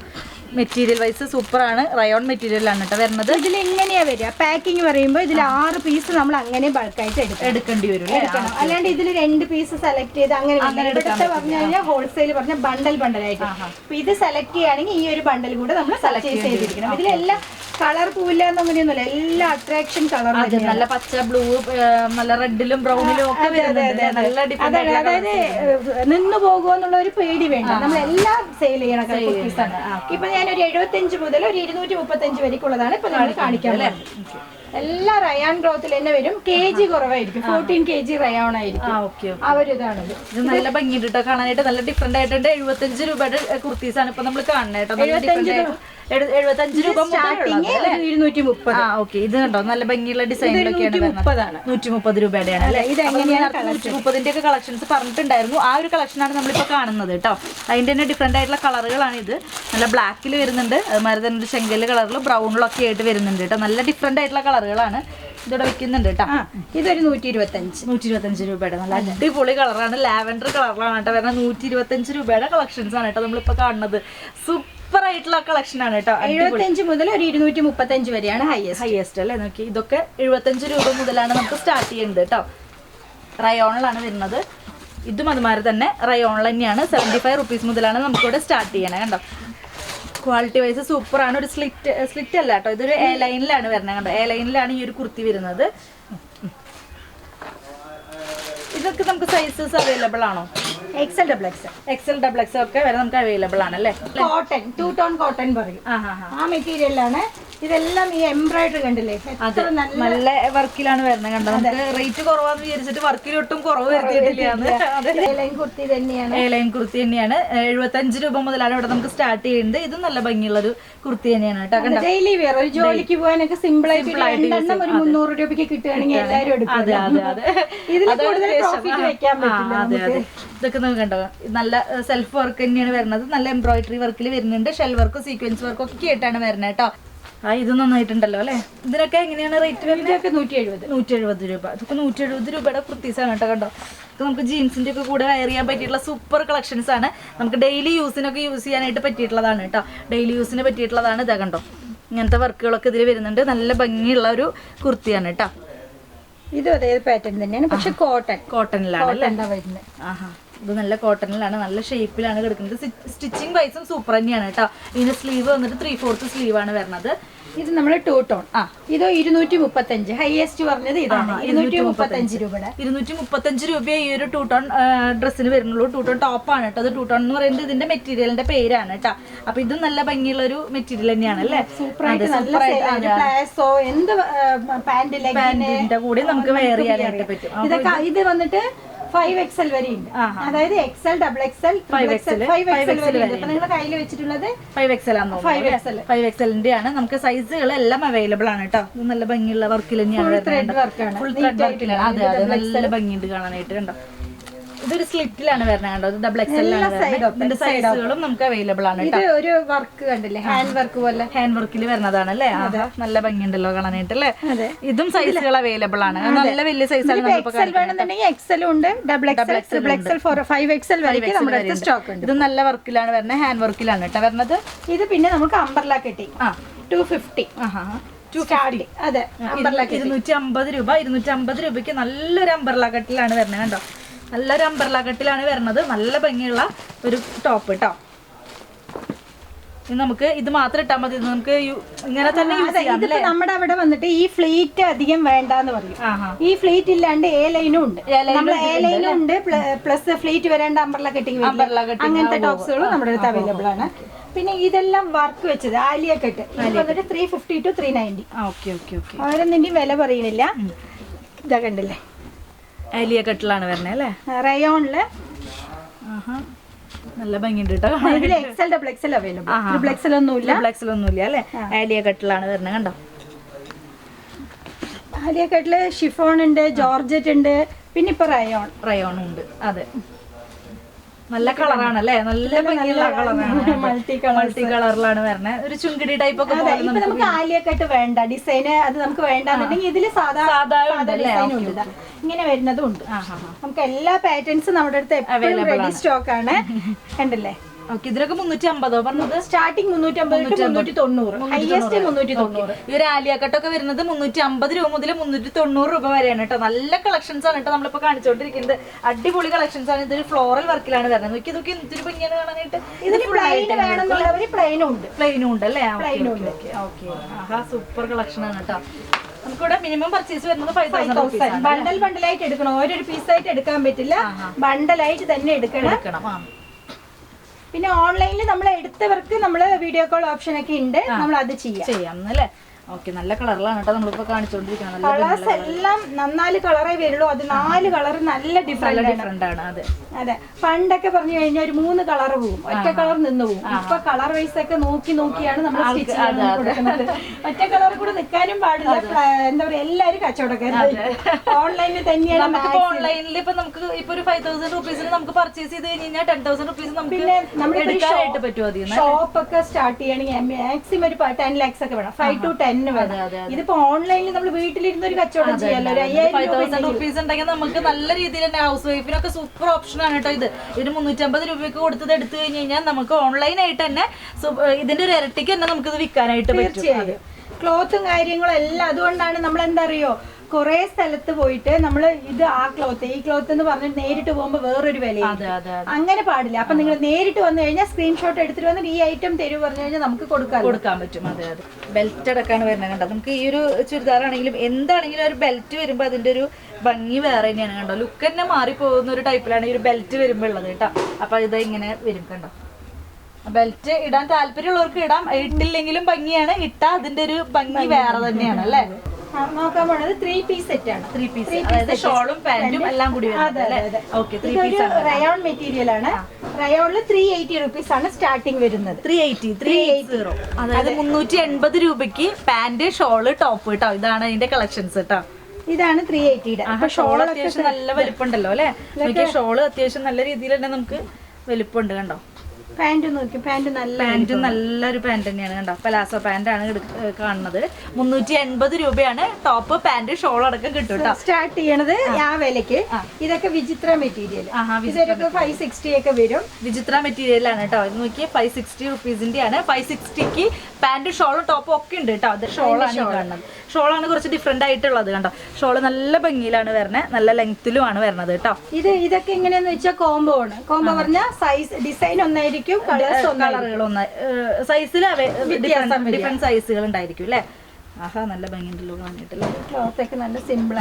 മെറ്റീരിയൽ വൈസ് സൂപ്പർ ആണ്, റയോൺ മെറ്റീരിയൽ ആണ് കേട്ടോ വരുന്നത്. ഇതിൽ എങ്ങനെയാ വരിക, പാക്കിംഗ് പറയുമ്പോൾ ഇതിൽ 6 പീസ് നമ്മൾ അങ്ങനെ ബൾക്കായിട്ട് എടുക്കേണ്ടി വരും. അല്ലാണ്ട് ഇതിൽ 2 പീസ് സെലക്ട് ചെയ്ത് അങ്ങനെ പറഞ്ഞു കഴിഞ്ഞാൽ ഹോൾസെയിൽ പറഞ്ഞ ബണ്ടലായിട്ട്. അപ്പൊ ഇത് സെലക്ട് ചെയ്യുകയാണെങ്കിൽ ഈ ഒരു ബണ്ടൽ കൂടെ നമ്മൾ സെലക്ട് ചെയ്തിരിക്കണം. ഇതിലെല്ലാം കളർ പോവില്ല എന്നങ്ങനെയൊന്നുമില്ല, എല്ലാം അട്രാക്ഷൻ കളർ. നല്ല പച്ച, ബ്ലൂ, നല്ല റെഡിലും ബ്രൗണിലും ഒക്കെ അതായത് നിന്ന് പോകുമോ എന്നുള്ള ഒരു പേടി വേണ്ട, നമ്മൾ എല്ലാം സെയിൽ ചെയ്യണ കുർത്തീസാണ്. ഇപ്പൊ ഞാനൊരു 75 മുതൽ ഒരു 235 വരെക്കുള്ളതാണ് ഇപ്പൊ നമ്മൾ കാണിക്കാൻ. എല്ലാ റയാൻ ക്ലോത്തിൽ തന്നെ വരും. KG കുറവായിരിക്കും, 14 KG റയോൺ ആയിരിക്കും. ആ ഒരു ഇതാണത്. ഇത് നല്ല ഭംഗിയിട്ട് കാണാനായിട്ട്, നല്ല ഡിഫറെന്റ് ആയിട്ടുണ്ട്. 75 രൂപയുടെ കുർത്തീസാണ് ഇപ്പൊ നമ്മൾ കാണുന്നത്. 75 രൂപ സ്റ്റാർട്ടിങ് 230. ഓക്കെ, ഇത് കണ്ടോ നല്ല ഭംഗിയുള്ള ഡിസൈനിലൊക്കെയാണ് 130 രൂപയുടെയാണ് അല്ലെ. ഇത് 130ന്റെ ഒക്കെ കളക്ഷൻസ് പറഞ്ഞിട്ടുണ്ടായിരുന്നു. ആ ഒരു കളക്ഷനാണ് നമ്മളിപ്പോ കാണുന്നത് കേട്ടോ. അതിന്റെ തന്നെ ഡിഫറെന്റ് ആയിട്ടുള്ള കളറുകളാണ് ഇത്. നല്ല ബ്ലാക്കിൽ വരുന്നുണ്ട്, അതുമാതിരി തന്നെ ഒരു ചെങ്കല് കളറിലും ബ്രൗണിലും ഒക്കെ ആയിട്ട് വരുന്നുണ്ട് കേട്ടോ. നല്ല ഡിഫറെന്റ് ആയിട്ടുള്ള കളറുകളാണ് ഇതോടെ വെക്കുന്നുണ്ട് കേട്ടോ. ഇതൊരു 125 രൂപയുടെ നല്ല അടിപൊളി കളറാണ്, ലാവൻഡർ കളറിലാണ് കേട്ടോ വരുന്നത്. 125 രൂപയുടെ കളക്ഷൻസ് ആണ് കേട്ടോ നമ്മളിപ്പോ കാണുന്നത്. സൂപ്പർ ആയിട്ടുള്ള കളക്ഷൻ ആണ് കേട്ടോ. 75 മുതൽ ഒരു 235 വരെയാണ് ഹയസ്റ്റ് അല്ലേ. നോക്കി, ഇതൊക്കെ 75 രൂപ മുതലാണ് നമുക്ക് സ്റ്റാർട്ട് ചെയ്യുന്നത് കേട്ടോ. റയോണിലാണ് വരുന്നത്. ഇതും അതുമാതിരി തന്നെ റയോണിൽ തന്നെയാണ്. 75 റുപ്പീസ് മുതലാണ് നമുക്കിവിടെ സ്റ്റാർട്ട് ചെയ്യണേ. കണ്ടോ, ക്വാളിറ്റി വൈസ് സൂപ്പർ ആണ്. ഒരു സ്ലിറ്റ് അല്ല കേട്ടോ, ഇതൊരു എ ലൈനിലാണ് വരുന്നത്. കണ്ടോ, എ ലൈനിലാണ് ഈ ഒരു കുർത്തി വരുന്നത്. ഇതൊക്കെ നമുക്ക് സൈസസ് അവൈലബിൾ ആണോ? XL XL ഒക്കെ വരെ നമുക്ക് അവൈലബിൾ ആണ് അല്ലേ. കോട്ടൺ, 2 ടോൺ കോട്ടൺ പറയും, ആ മെറ്റീരിയലാണ്. ഇതെല്ലാം ഈ എംബ്രോയിഡറി കണ്ടില്ലേ, നല്ല വർക്കിലാണ് വരുന്നത്. കണ്ടോ, നമുക്ക് റേറ്റ് കുറവാന്ന് വിചാരിച്ചിട്ട് വർക്കിലൊട്ടും കുറവ് വരുത്തിയിട്ടില്ല. ലൈൻ കുർത്തി തന്നെയാണ്. 75 രൂപ മുതലാണ് ഇവിടെ നമുക്ക് സ്റ്റാർട്ട് ചെയ്യുന്നത്. ഇത് നല്ല ഭംഗിയുള്ള ഒരു കുർത്തി തന്നെയാണ് കേട്ടോ. ഡെയിലി വെയർ, ഒരു ജോലിക്ക് പോകാനൊക്കെ സിമ്പിൾ ആയിട്ട് ഒരു 300 രൂപയ്ക്ക് കിട്ടുകയാണെങ്കിൽ എല്ലാവരും എടുക്കും. ഇതൊക്കെ നമുക്ക് കണ്ടോ, നല്ല സെൽഫ് വർക്ക് തന്നെയാണ് വരുന്നത്. നല്ല എംബ്രോയിഡറി വർക്കിൽ വരുന്നുണ്ട്. ഷെൽ വർക്കും സീക്വൻസ് വർക്കും ഒക്കെ ആയിട്ടാണ് വരുന്നത് കേട്ടോ. ഇത് നന്നായിട്ടുണ്ടല്ലോ അല്ലെ. ഇതിനൊക്കെ എങ്ങനെയാണ് റേറ്റ് വരുന്നത്? 170 രൂപ. ഇതൊക്കെ 170 രൂപയുടെ കുർത്തീസാണ് കേട്ടോ. കണ്ടോ, ഇത് നമുക്ക് ജീൻസിന്റെ ഒക്കെ കൂടെ വെയർ ചെയ്യാൻ പറ്റിയിട്ടുള്ള സൂപ്പർ കളക്ഷൻസ് ആണ്. നമുക്ക് ഡെയിലി യൂസിനൊക്കെ യൂസ് ചെയ്യാനായിട്ട് പറ്റിയിട്ടുള്ളതാണ് കേട്ടോ. ഡെയിലി യൂസിന് പറ്റിയിട്ടുള്ളതാണ്. ഇതാ കണ്ടോ, ഇങ്ങനത്തെ വർക്കുകളൊക്കെ ഇതിൽ വരുന്നുണ്ട്. നല്ല ഭംഗിയുള്ള ഒരു കുർത്തിയാണ് കേട്ടോ. ഇത് അതേ പാറ്റേൺ തന്നെയാണ്, പക്ഷെ കോട്ടണിലാണ് വരുന്നത്. ഇത് നല്ല കോട്ടണിലാണ്, നല്ല ഷേപ്പിലാണ് കിടക്കുന്നത്. സ്റ്റിച്ചിങ് വൈസും സൂപ്പർ തന്നെയാണ് കേട്ടോ. ഇതിന്റെ സ്ലീവ് വന്നിട്ട് 3/4 സ്ലീവ് ആണ് വരുന്നത്. ഇത് നമ്മള് 2 ടോൺ. ഇത് 235, ഹൈയസ്റ്റ് പറഞ്ഞത് ഇതാണ്. 235 രൂപയുടെ 235 രൂപ ഈ ഒരു 2 ടോൺ ഡ്രസ്സിന് വരുന്നുള്ളൂ. 2 ടോൺ ടോപ്പാണ് കേട്ടോ. അത് 2 ടോൺ എന്ന് പറയുന്നത് ഇതിന്റെ മെറ്റീരിയലിന്റെ പേരാണ് കേട്ടോ. അപ്പൊ ഇത് നല്ല ഭംഗിയുള്ള ഒരു മെറ്റീരിയൽ തന്നെയാണ് അല്ലേ. പാന്റിന്റെ കൂടെ നമുക്ക് വെയർ ചെയ്യാനായിട്ട് പറ്റും. ഇതൊക്കെ ഇത് വന്നിട്ട് 5XL വരെ ഉണ്ട്. അതായത് XL, XXL, 5XL വരെ. അപ്പൊ നിങ്ങൾ കയ്യിൽ വെച്ചിട്ടുള്ളത് 5XL ആണ്. 5XLന്റെ ആണ്. നമുക്ക് സൈസുകൾ എല്ലാം അവൈലബിൾ ആണ് കേട്ടോ. ഇത് നല്ല ഭംഗിയുള്ള വർക്കിൽ തന്നെയാണ്. ഫുൾ ത്രെഡ് വർക്കിലാണ്. അതെ, നല്ല ഭംഗിയുണ്ട് കാണാനായിട്ട്. കണ്ടോ, ഇതൊരു സ്ലിറ്റിലാണ് വരുന്നത് കണ്ടോ, ഇത് ഡബിൾ എക്സലാണ് വരുന്നത്. ഇതിന്റെ സൈസുകളും നമുക്ക് അവൈലബിൾ ആണ്. ഇത് ഒരു വർക്ക് കണ്ടില്ലേ, ഹാൻഡ് വർക്ക് പോലെ, ഹാൻഡ് വർക്കിൽ വരുന്നതാണ് അല്ലേ. നല്ല ഭംഗിയുണ്ടല്ലോ കാണാനായിട്ട് അല്ലേ. ഇതും സൈസുകൾ അവൈലബിൾ ആണ്, നല്ല വലിയ സൈസാണ്. എക്സൽ വേണമെന്നുണ്ടെങ്കിൽ എക്സലും ഉണ്ട്, double XL, triple XL, 5 XL വരെ നമ്മുടെ അടുത്ത് സ്റ്റോക്ക് ഉണ്ട്. ഇത് നല്ല വർക്കിലാണ് വരുന്നത്, ഹാൻഡ് വർക്കിലാണ് കേട്ടോ വരുന്നത്. ഇത് പിന്നെ നമുക്ക് അംബർല കെട്ടി 250. അതെ, 250 രൂപ. 250 രൂപയ്ക്ക് നല്ലൊരു അംബർല കട്ടിലാണ് വരുന്നത് കണ്ടോ, നല്ലൊരു അംബർല കട്ടിലാണ് വരുന്നത്. നല്ല ഭംഗിയുള്ള ഒരു ടോപ്പ് കേട്ടോ. നമുക്ക് ഇത് മാത്രം ഇട്ടാൽ മതി, നമുക്ക് ഇങ്ങനെ തന്നെ യൂസ് ചെയ്യാം. നമ്മുടെ അവിടെ വന്നിട്ട് ഈ ഫ്ലീറ്റ് അധികം വേണ്ടെന്ന് പറയും. ഈ ഫ്ലീറ്റ് ഇല്ലാണ്ട് എ ലൈനും ഉണ്ട്, എ ലൈനും ഉണ്ട്, പ്ലസ് ഫ്ലീറ്റ് വരേണ്ട അംബർല കെട്ടിങ് അങ്ങനത്തെ ടോപ്സുകളും നമ്മുടെ അടുത്ത് അവൈലബിൾ ആണ്. പിന്നെ ഇതെല്ലാം വർക്ക് വെച്ചത് ആലിയ കെട്ട് വന്നിട്ട് 350 to 390. അവരൊന്നും വില പറയുന്നില്ല. ഇതാ കണ്ടില്ലേ, ആലിയ കെട്ടിലാണ് വരുന്നത് അല്ലേ, റയോണില്. നല്ല ഭംഗിയുണ്ട് കേട്ടോ. XL, double XL available, triple XL ഒന്നുമില്ല അല്ലേ. ആലിയ കെട്ടിലാണ് വരുന്നത് കണ്ടോ. ആലിയ കെട്ടില് ഷിഫോൺ ഉണ്ട്, ജോർജറ്റ് ഉണ്ട്, പിന്നെ ഇപ്പൊ റയോൺ ഉണ്ട്. അതെ, നല്ല കളറാണ് അല്ലേ, നല്ല ഭംഗിയുള്ള കളറാണ്, മൾട്ടി കളറിലാണ് വരുന്നത്. ഒരു ചുങ്കിടി ടൈപ്പ് ഒക്കെ. നമുക്ക് ആലിയ കെട്ട് വേണ്ട ഡിസൈന്, അത് നമുക്ക് വേണ്ടെന്നുണ്ടെങ്കിൽ ഇതില് സാധാരണ ഇങ്ങനെ വരുന്നതും ഉണ്ട്. നമുക്ക് എല്ലാ പാറ്റേൺസും നമ്മുടെ അടുത്ത് എപ്പോഴും റെഡി സ്റ്റോക്ക് ആണ്. കണ്ടില്ലേ, ഇതിനൊക്കെ 350 പറഞ്ഞത്. Starting 350 to 390, highest 390. ഈ ഒരു ആലിയ കട്ടൊക്കെ വരുന്നത് 350 രൂപ മുതൽ 390 രൂപ വരെയാണ് കേട്ടോ. നല്ല കളക്ഷൻസ് ആണ് കേട്ടോ നമ്മളിപ്പോ കാണിച്ചുകൊണ്ടിരിക്കുന്നത്. അടിപൊളി കളക്ഷൻസ് ആണ്. ഇതൊരു ഫ്ലോറൽ വർക്കിലാണ് വരുന്നത്. നോക്കി എന്തൊരു ഭംഗിയാണ് കാണാനായിട്ട്. ഇതിന് പ്ലെയിനും ഉണ്ട് അല്ലേ. സൂപ്പർ കളക്ഷൻ ആണ് കേട്ടോ. നമുക്കിവിടെ മിനിമം പർച്ചേസ് വരുന്നത് 5000. ബണ്ടലായിട്ട് എടുക്കണം, ഓരോ പീസായിട്ട് എടുക്കാൻ പറ്റില്ല, ബണ്ടലായിട്ട് തന്നെ എടുക്കണം. പിന്നെ ഓൺലൈനിൽ നമ്മൾ എടുത്തവർക്ക് നമ്മൾ വീഡിയോ കോൾ ഓപ്ഷൻ ഒക്കെ ഉണ്ട്, നമ്മൾ അത് ചെയ്യാം അല്ലേ. ഓക്കെ, നല്ല കളറിലാണ് കേട്ടോ നമ്മളിപ്പോ കാണിച്ചുകൊണ്ടിരിക്കുന്നത്. കളേഴ്സ് എല്ലാം 4 കളറേ വരുള്ളൂ. അത് 4 കളർ നല്ല ഡിഫറെന്റ് ആണ്. അതെ, പണ്ടൊക്കെ പറഞ്ഞു കഴിഞ്ഞാൽ ഒരു 3 കളർ പോകും, ഒറ്റ കളർ നിന്ന് പോകും. ഇപ്പൊ കളർ വൈസ് ഒക്കെ നോക്കിയാണ് നമ്മൾ സ്റ്റിച്ച് കൊടുക്കുന്നത്. ഒറ്റ കളർ കൂടെ നിൽക്കാനും പാടില്ല. എന്താ പറയാ, എല്ലാരും കച്ചവടക്കാരാണ്. ഓൺലൈനിൽ തന്നെയാണ്. ഓൺലൈനിൽ ഇപ്പൊ നമുക്ക് ഇപ്പൊ ഒരു 5000 റുപ്പീസിന് നമുക്ക് പർച്ചേസ് ചെയ്ത് കഴിഞ്ഞാൽ 10,000 റുപ്പീസ് നമുക്ക് എടുക്കാനായിട്ട് പറ്റുമോ? ഷോപ്പ് ഒക്കെ സ്റ്റാർട്ട് ചെയ്യണമെങ്കിൽ മാക്സിമം ഒരു 10 lakhs ഒക്കെ വേണം, 5 to 10. ഇതിപ്പോ ഓൺലൈനിൽ നമ്മൾ വീട്ടിലിരുന്ന് ഒരു കച്ചവടം ചെയ്യാലോ. 5000 റുപ്പീസ് ഉണ്ടെങ്കിൽ നമുക്ക് നല്ല രീതിയിൽ തന്നെ ഹൗസ് വൈഫിനൊക്കെ സൂപ്പർ ഓപ്ഷൻ ആണ് കേട്ടോ. ഇത് 350 രൂപയ്ക്ക് കൊടുത്തത് എടുത്തു കഴിഞ്ഞ് കഴിഞ്ഞാൽ നമുക്ക് ഓൺലൈൻ ആയിട്ട് തന്നെ ഇതിന്റെ ഒരു ഇരട്ടിക്ക് തന്നെ നമുക്ക് ഇത് വിൽക്കാനായിട്ട് പറ്റും. ക്ലോത്തും കാര്യങ്ങളും എല്ലാം. അതുകൊണ്ടാണ് നമ്മൾ എന്താ അറിയോ, കുറെ സ്ഥലത്ത് പോയിട്ട് നമ്മൾ ഇത് ഈ ക്ലോത്ത് എന്ന് പറഞ്ഞിട്ട് നേരിട്ട് പോകുമ്പോ വേറൊരു വിലയാണ്. അങ്ങനെ പാടില്ല. അപ്പൊ നിങ്ങൾ നേരിട്ട് വന്നു കഴിഞ്ഞാൽ സ്ക്രീൻഷോട്ട് എടുത്തിട്ട് വന്നിട്ട് ഈ ഐറ്റം തരൂ പറഞ്ഞു കഴിഞ്ഞാൽ നമുക്ക് കൊടുക്കാൻ പറ്റും. അതെ, ബെൽറ്റ് അടക്കാണ് വരുന്നത് കണ്ടോ. നമുക്ക് ഈ ഒരു ചുരിദാറാണെങ്കിലും എന്താണെങ്കിലും ഒരു ബെൽറ്റ് വരുമ്പോ അതിന്റെ ഒരു ഭംഗി വേറെ തന്നെയാണ് കണ്ടോ. ലുക്ക് തന്നെ മാറിപ്പോകുന്ന ഒരു ടൈപ്പിലാണ് ഈ ഒരു ബെൽറ്റ് വരുമ്പോ ഉള്ളത് കേട്ടോ. അപ്പൊ ഇത് ഇങ്ങനെ വരും കണ്ടോ. ബെൽറ്റ് ഇടാൻ താല്പര്യമുള്ളവർക്ക് ഇടാം, ഇട്ടില്ലെങ്കിലും ഭംഗിയാണ്, ഇട്ടാ അതിന്റെ ഒരു ഭംഗി വേറെ തന്നെയാണ് അല്ലേ. നോക്കാൻ പോണത് 3 പീസ് സെറ്റ് ആണ്. 3 പീസ്, അതായത് ഷോളും പാന്റും എല്ലാം കൂടി വരുന്നത്. റയോൺ മെറ്റീരിയൽ ആണ്. റയോണില് 380 റുപ്പീസ് ആണ് സ്റ്റാർട്ടിങ് വരുന്നത്. 380, അതായത് 380 രൂപയ്ക്ക് പാന്റ്, ഷോള്, ടോപ്പ് കേട്ടോ. ഇതാണ് അതിന്റെ കളക്ഷൻസ് കേട്ടോ. ഇതാണ് 380. ഷോൾ അത്യാവശ്യം നല്ല വലിപ്പമുണ്ടല്ലോ അല്ലെ. ഷോള് അത്യാവശ്യം നല്ല രീതിയിൽ തന്നെ നമുക്ക് വലിപ്പമുണ്ട് കണ്ടോ. പാന്റ് നോക്കി, പാന്റ് നല്ലൊരു പാന്റ് തന്നെയാണ് കണ്ടോ. പലാസോ പാന്റ് ആണ് കാണുന്നത്. 380 രൂപയാണ്. ടോപ്പ്, പാന്റ്, ഷോൾ അടക്കം കിട്ടും കേട്ടോ. സ്റ്റാർട്ട് ചെയ്യണത് ആ വിലക്ക്. ഇതൊക്കെ വിചിത്ര മെറ്റീരിയൽ, ഇതൊക്കെ 560 ഒക്കെ വരും. വിചിത്ര മെറ്റീരിയൽ ആണ് കേട്ടോ. ഇത് നോക്കിയാൽ 560 റുപ്പീസിന്റെ ആണ്. 560ക്ക് പാന്റ്, ഷോളും ടോപ്പും ഒക്കെ ഉണ്ട് കേട്ടോ. അത് ഷോളാണ് കാണുന്നത്. ഷോളാണ് കുറച്ച് ഡിഫറെന്റ് ആയിട്ടുള്ളത് കണ്ടോ. ഷോള് നല്ല ഭംഗിയിലാണ് വരുന്നത്, നല്ല ലെങ്ത്തിലുമാണ് വരുന്നത് കേട്ടോ. ഇതൊക്കെ എങ്ങനെയാന്ന് വെച്ചാൽ കോംബോ ആണ്. കോംബോ പറഞ്ഞാൽ സൈസ് ഡിസൈൻ ഒന്നായിരിക്കും, കളറുകൾ ഒന്നായി, സൈസിൽ ഡിഫറെന്റ് സൈസുകൾ ഉണ്ടായിരിക്കും അല്ലേ. ആഹാ, നല്ല ഭംഗിയുണ്ടല്ലോ കാണിട്ടല്ലേ. ക്ലോത്ത് ഒക്കെ നല്ല സിമ്പിൾ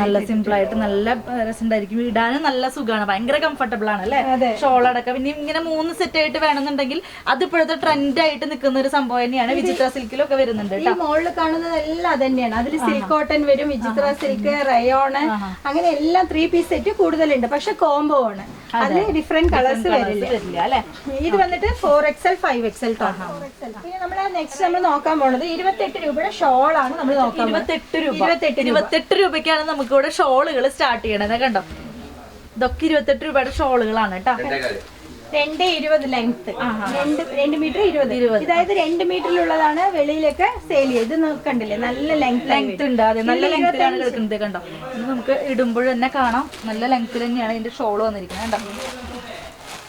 ആയിട്ട് നല്ല രസമുണ്ടായിരിക്കും. ഇടാനും നല്ല സുഖമാണ്, ഭയങ്കര കംഫർട്ടബിൾ ആണ് അല്ലേ. ഷോൾ അടക്കം പിന്നെ ഇങ്ങനെ 3 സെറ്റ് ആയിട്ട് വേണമെന്നുണ്ടെങ്കിൽ അത് ഇപ്പോഴത്തെ ട്രെൻഡ് ആയിട്ട് നിൽക്കുന്ന ഒരു സംഭവം തന്നെയാണ്. വിചിത്ര സിൽക്കിലൊക്കെ വരുന്നുണ്ട് കേട്ടോ. മോളിൽ കാണുന്നതെല്ലാം അത് തന്നെയാണ്. അതിൽ സിൽക്ക് കോട്ടൺ വരും, വിചിത്ര സിൽക്ക്, റയോണ്, അങ്ങനെ എല്ലാം 3 പീസ് സെറ്റ് കൂടുതലുണ്ട്. പക്ഷെ കോംബോ ആണ്, അതിൽ ഡിഫറെന്റ് കളേഴ്സ് വരില്ല അല്ലെ. ഇത് വന്നിട്ട് 4XL 5XL ടോപ്പ്. പിന്നെ നമ്മൾ നെക്സ്റ്റ് നമ്മൾ നോക്കാൻ പോണത് 28 രൂപയുടെ ഷോൾ ആണ്. 28 രൂപയ്ക്കാണ് നമുക്ക് ഇവിടെ ഷോളുകൾ സ്റ്റാർട്ട് ചെയ്യണത് കണ്ടോ. ഇതൊക്കെ 28 രൂപയുടെ ഷോളുകളാണ് കേട്ടോ. 2.20 ലെങ്ത്, 2 മീറ്റർ 20. അതായത് 2 മീറ്ററിലുള്ളതാണ് വെളിയിലൊക്കെ സെയിൽ ചെയ്ത്. ഇത് കണ്ടില്ലേ നല്ല ലെങ്ത് ഉണ്ട്. അതെ, നല്ല ലെങ്ത്തിലാണ് കിടക്കുന്നത് കണ്ടോ. ഇത് നമുക്ക് ഇടുമ്പോൾ തന്നെ കാണാം നല്ല ലെങ്ത്തിൽ തന്നെയാണ് ഇതിന്റെ ഷോൾ വന്നിരിക്കുന്നത് കണ്ടോ.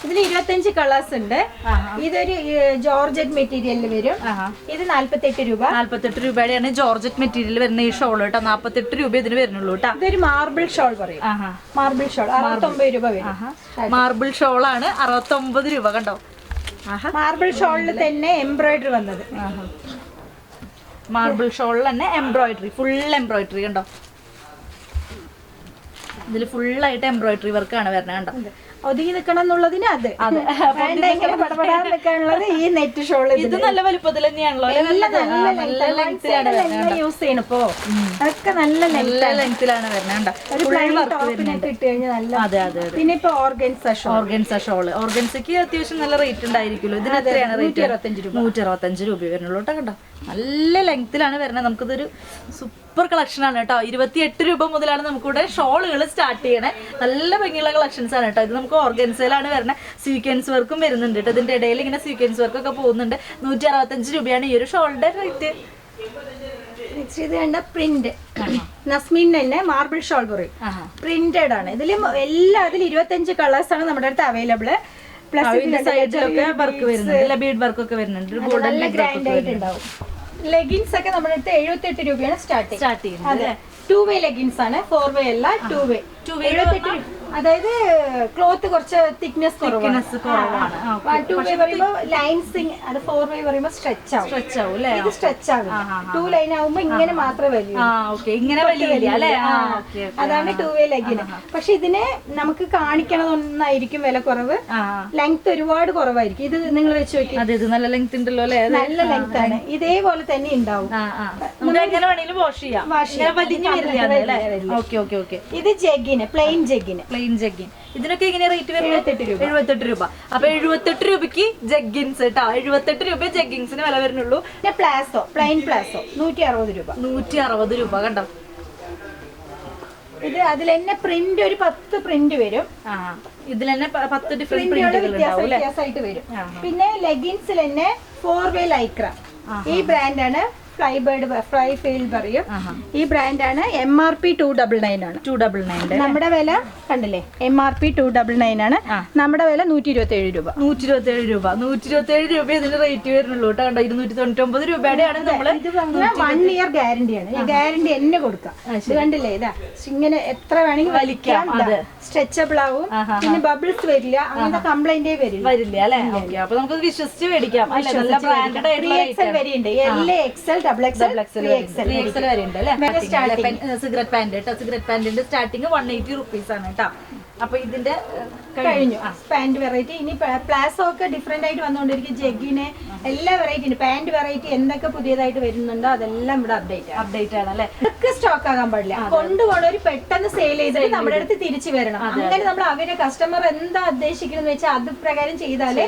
ഇതിൽ 25 കളേഴ്സ് ഉണ്ട്. ഇതൊരു ജോർജറ്റ് മെറ്റീരിയലിൽ വരും. ഇത് 48 രൂപ. 48 രൂപയുടെയാണ് ജോർജറ്റ് മെറ്റീരിയൽ വരുന്ന ഈ ഷോൾ കേട്ടോ. 48 രൂപ ഇതിന് വരുന്നുള്ളൂ കേട്ടോ. ഇതൊരു മാർബിൾ ഷോൾ പറയും. മാർബിൾ ഷോൾ 69 രൂപ വരും. മാർബിൾ ഷോളാണ് 69 രൂപ കണ്ടോ. മാർബിൾ ഷോളിൽ തന്നെ എംബ്രോയിഡറി വന്നത്. മാർബിൾ ഷോളിൽ തന്നെ എംബ്രോയിഡറി, ഫുൾ എംബ്രോയിഡറി കണ്ടോ. ഇതിൽ ഫുള്ളായിട്ട് എംബ്രോയിഡറി വർക്കാണ് വരുന്നത് കണ്ടോ. ഒതുങ്ങി നിൽക്കണം എന്നുള്ളതിന് അത് നിൽക്കാനുള്ളത് ഈ നെറ്റ് ഷോൾ. ഇത് നല്ല വലുപ്പത്തിൽ തന്നെയാണല്ലോ. യൂസ് ചെയ്യണം ഇപ്പോ. അതൊക്കെ നല്ല ലെങ്ത്തിലാണ് വരുന്നത്. അതെ അതെ. പിന്നെ ഇപ്പൊ ഓർഗൻസ ഷോള്. ഓർഗൻസയ്ക്ക് അത്യാവശ്യം നല്ല റേറ്റ് ഉണ്ടായിരിക്കുമല്ലോ. ഇതിന് എത്രയാണ് റേറ്റ്? 165 രൂപ വരുന്നുള്ളൂ കേട്ടോ. കണ്ടോ നല്ല ലെങ്ത്തിലാണ് വരുന്നത്. നമുക്കിതൊരു സൂപ്പർ കളക്ഷൻ ആണ് കേട്ടോ. 28 രൂപ മുതലാണ് നമുക്കിവിടെ ഷോളുകൾ സ്റ്റാർട്ട് ചെയ്യണേ. നല്ല ഭംഗിയുള്ള കളക്ഷൻസ് ആണ് കേട്ടോ. ഇത് നമുക്ക് ഓർഗൻസയിലാണ് വരുന്നത്. സ്വീക്വൻസ് വർക്കും വരുന്നുണ്ട് കേട്ടോ. ഇതിന്റെ ഇടയിൽ ഇങ്ങനെ സ്വീക്വൻസ് വർക്ക് ഒക്കെ പോകുന്നുണ്ട്. 165 രൂപയാണ് ഈ ഒരു ഷോളിന്റെ റേറ്റ്. ഇത് കണ്ട പ്രിന്റ് നസ്മീൻ തന്നെ മാർബിൾ ഷോൾ പറയും. പ്രിന്റഡ് ആണ്. ഇതിലും അതിൽ 25 കളേഴ്സ് ആണ് നമ്മുടെ അടുത്ത് അവൈലബിൾ. സൈഡിലൊക്കെ വർക്ക് വരുന്നുണ്ട്. ബീഡ് വർക്ക് ഒക്കെ വരുന്നുണ്ട്. ഗോൾഡൻ ഗ്രാൻഡ് ആയിട്ടുണ്ടാവും. ലെഗിൻസ് ഒക്കെ നമ്മുടെ അടുത്ത് 78 രൂപയാണ് സ്റ്റാർട്ട് ചെയ്യുന്നത്. 2 വേ ലെഗിൻസ് ആണ്, 4 വേ അല്ല. 2 വേ 78. അതായത് ക്ലോത്ത് കുറച്ച് തിക്നെസ് കുറവാണ്. 2 വേ പറയുമ്പോൾ ലൈൻസ്, അത് 4 വേ പറയുമ്പോൾ സ്ട്രെച്ച് ആവും. ഇത് സ്ട്രെച്ച് ആവും. 2 ലൈൻ ആവുമ്പോ ഇങ്ങനെ മാത്രമേ വലിയ. അതാണ് 2 വേ ലെഗിന്. പക്ഷെ ഇതിന് നമുക്ക് കാണിക്കണമെന്നായിരിക്കും വില കുറവ്. ലെങ്ത് ഒരുപാട് കുറവായിരിക്കും. ഇത് നിങ്ങൾ വെച്ച് നോക്കി. നല്ല ലെങ്ത് ഉണ്ടല്ലോ അല്ലേ. നല്ല ലെങ്ത് ആണ്. ഇതേപോലെ തന്നെ ഉണ്ടാവും. ഇത് ജഗ്ഗിന്, പ്ലെയിൻ ജഗ്ഗിന്. ഇതിനൊക്കെ ഇങ്ങനെ റേറ്റ് വരുന്നത് 78 രൂപ. അപ്പൊ 78 രൂപയ്ക്ക് ജഗ്ഗിൻസ് കേട്ടോ. 78 രൂപ ജഗ്ഗിൻസിന് വില വരുന്നുള്ളൂ. പ്ലാസോ, പ്ലെയിൻ പ്ലാസോ 160 രൂപ. 160 രൂപ കണ്ടോ. ഇത് അതിൽ തന്നെ പ്രിന്റ് ഒരു 10 പ്രിന്റ് വരും. ഇതിൽ തന്നെ 10 ഡിഫറെന്റ് വ്യത്യാസമായിട്ട് വരും. പിന്നെ ലെഗിൻസിൽ തന്നെ 4 വേ ലൈക്ര. ഈ ബ്രാൻഡാണ് ഫ്ലൈ ഫീൽഡ് പറയും. ഈ ബ്രാൻഡാണ്. MRP 299 ആണ്. 299. നമ്മുടെ വില കണ്ടില്ലേ, MRP 299 ആണ്. നമ്മുടെ വില 127 രൂപ. 127 രൂപ. 127 രൂപ ഇതിന്റെ റേറ്റ് വരുന്നുള്ളൂ കേട്ടോ. 299 രൂപയുടെയാണ്. നമ്മള് 1 ഇയർ ഗ്യാരണ്ടിയാണ്. ഗ്യാരണ്ടി എന്നെ കൊടുക്കാം. ഇത് കണ്ടില്ലേ, ഇതാ ഇങ്ങനെ എത്ര വേണമെങ്കിൽ വലിക്കാം. സ്ട്രെച്ചബിൾ ആവും. പിന്നെ ബബിൾസ് വരില്ല. അങ്ങനത്തെ കംപ്ലൈന്റേ വരില്ല അല്ലെ. അപ്പൊ നമുക്ക് വിശ്വസിച്ച് മേടിക്കാം. നല്ല ബ്രാൻഡഡ് ആയിട്ടുള്ള വരെയുണ്ട്. LXL, XXL വരെയുണ്ട് അല്ലെ. സിഗരറ്റ് പാന്റ് കേട്ടോ. സിഗരറ്റ് പാന്റിന്റെ സ്റ്റാർട്ടിങ് 180 റുപ്പീസ് ആണ് കേട്ടോ. അപ്പൊ ഇതിന്റെ കഴിഞ്ഞു പാന്റ് വെറൈറ്റി. ഇനി പ്ലാസോ ഒക്കെ ഡിഫറെന്റ് ആയിട്ട് വന്നുകൊണ്ടിരിക്കും. ജഗ്ഗിന് എല്ലാ വെറൈറ്റി ഉണ്ട്. പാന്റ് വെറൈറ്റി എന്തൊക്കെ പുതിയതായിട്ട് വരുന്നുണ്ടോ അതെല്ലാം ഇവിടെ അപ്ഡേറ്റ് ആണ് അല്ലെ. ഇതൊക്കെ സ്റ്റോക്ക് ആകാൻ പാടില്ല. കൊണ്ടുപോകണവര് പെട്ടെന്ന് സെയിൽ ചെയ്തിട്ട് നമ്മുടെ അടുത്ത് തിരിച്ചു വരണം. അങ്ങനെ നമ്മൾ അവരെ കസ്റ്റമർ എന്താ ഉദ്ദേശിക്കുന്നത് വെച്ചാൽ അത് പ്രകാരം ചെയ്താലേ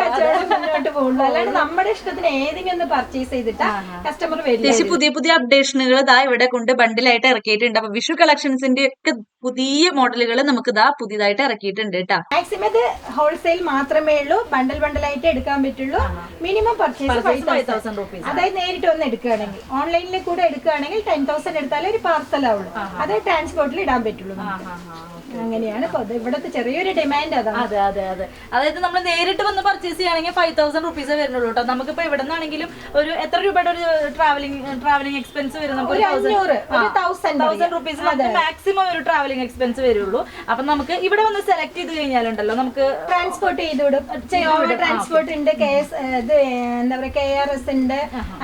കച്ചവടം മുന്നോട്ട് പോകുള്ളൂ. അല്ലാണ്ട് നമ്മുടെ ഇഷ്ടത്തിന് ഏതെങ്കിലും ഒന്ന് പർച്ചേസ് ചെയ്തിട്ടാ കസ്റ്റമർ വരില്ല. പുതിയ അപ്ഡേഷനുകൾ ഇതാ ഇവിടെ കൊണ്ട് ബണ്ടിലായിട്ട് ഇറക്കിയിട്ടുണ്ട്. അപ്പൊ വിഷു കളക്ഷൻസിന്റെ ഒക്കെ പുതിയ മോഡലുകൾ നമുക്ക് ഇതാ പുതിയതായിട്ട് ഇറക്കിയിട്ടുണ്ട് കേട്ടോ. മാക്സിമം ഇത് ഹോൾസെയിൽ മാത്രമേ ഉള്ളൂ. ബണ്ടിലായിട്ട് എടുക്കാൻ പറ്റുള്ളൂ. Minimum purchase 5,000 rupees. അതായത് നേരിട്ട് വന്ന് എടുക്കുകയാണെങ്കിൽ, ഓൺലൈനിൽ കൂടെ എടുക്കുകയാണെങ്കിൽ 10,000 എടുത്താലേ ഒരു പാർസൽ ആവുള്ളൂ. അത് ട്രാൻസ്പോർട്ടിൽ ഇടാൻ പറ്റുള്ളൂ. അങ്ങനെയാണ് ഇവിടുത്തെ ചെറിയൊരു ഡിമാൻഡ്. അതായത് നമ്മൾ നേരിട്ട് വന്ന് പർച്ചേസ് ചെയ്യുകയാണെങ്കിൽ 5,000 റുപ്പീസ് വരുന്നുള്ളൂ കേട്ടോ. നമുക്കിപ്പോ ഇവിടെ നിന്നാണെങ്കിലും ഒരു എത്ര രൂപയുടെ ഒരു ട്രാവലിംഗ് എക്സ്പെൻസ് വരും? നമുക്ക് 1,000 റുപ്പീസ് മാക്സിമം ഒരു ട്രാവലിംഗ് എക്സ്പെൻസ് വരുള്ളൂ. അപ്പൊ നമുക്ക് ഇവിടെ വന്ന് സെലക്ട് ചെയ്ത് കഴിഞ്ഞാലുണ്ടല്ലോ നമുക്ക് ട്രാൻസ്പോർട്ട് ചെയ്തുവിടും. ട്രാൻസ്പോർട്ട് ഉണ്ട്. എന്താ പറയാ, KRS ഉണ്ട്,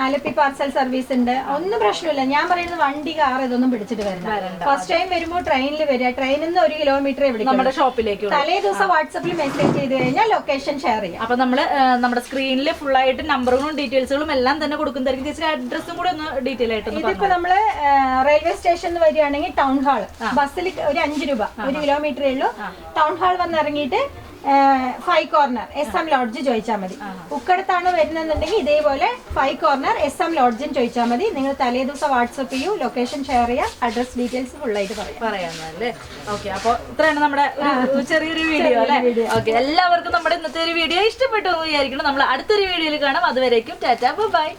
ആലപ്പി പാർസൽ സർവീസ് ഉണ്ട്. ഒന്നും പ്രശ്നമില്ല. ഞാൻ പറയുന്നത് വണ്ടി, കാർ ഇതൊന്നും പിടിച്ചിട്ട് വരണം. ഫസ്റ്റ് ടൈം വരുമ്പോൾ ട്രെയിനിൽ വരിക. ട്രെയിനിൽ നിന്ന് 1 കിലോമീറ്റർ നമ്മുടെ ഷോപ്പിലേക്ക് തലേ ദിവസം വാട്സാപ്പിൽ മെസ്സേജ് ചെയ്ത് കഴിഞ്ഞാൽ ലൊക്കേഷൻ ഷെയർ ചെയ്യാം. അപ്പൊ നമ്മള് നമ്മുടെ സ്ക്രീനിൽ ഫുൾ ആയിട്ട് നമ്പറുകളും ഡീറ്റെയിൽസുകളും എല്ലാം തന്നെ കൊടുക്കുന്നതായിരിക്കും. ചേച്ചി അഡ്രസ്സും കൂടെ ഒന്ന് ഡീറ്റെയിൽ ആയിട്ട്. ഇതിപ്പോ നമ്മള് റെയിൽവേ സ്റ്റേഷനിൽ വരികയാണെങ്കിൽ ടൗൺ ഹാൾ ബസ്സിൽ ഒരു 5 രൂപ, 1 കിലോമീറ്ററേ ഉള്ളൂ. ടൗൺ ഹാൾ വന്ന് ഇറങ്ങിയിട്ട് 5 കോർണർ SM ലോഡ്ജ് ചോദിച്ചാൽ മതി. ഉക്കടത്താണ് വരുന്നതെന്നുണ്ടെങ്കിൽ ഇതേപോലെ 5 കോർണർ SM ലോഡ്ജും ചോദിച്ചാൽ മതി. നിങ്ങൾ തലേ ദിവസം വാട്സപ്പ് ചെയ്യൂ, ലൊക്കേഷൻ ഷെയർ ചെയ്യാം, അഡ്രസ് ഡീറ്റെയിൽസ് ഫുള്ളായിട്ട് പറയാമല്ലേ. ഓക്കെ, അപ്പോൾ ഇത്രയാണ് നമ്മുടെ ഒരു ചെറിയൊരു വീഡിയോ അല്ലേ. ഓക്കെ, എല്ലാവർക്കും നമ്മുടെ ഇന്നത്തെ ഒരു വീഡിയോ ഇഷ്ടപ്പെട്ടു എന്ന് വിചാരിക്കണം. നമ്മൾ അടുത്തൊരു വീഡിയോയിൽ കാണാം. അതുവരേക്കും ടാറ്റാ ബൈ.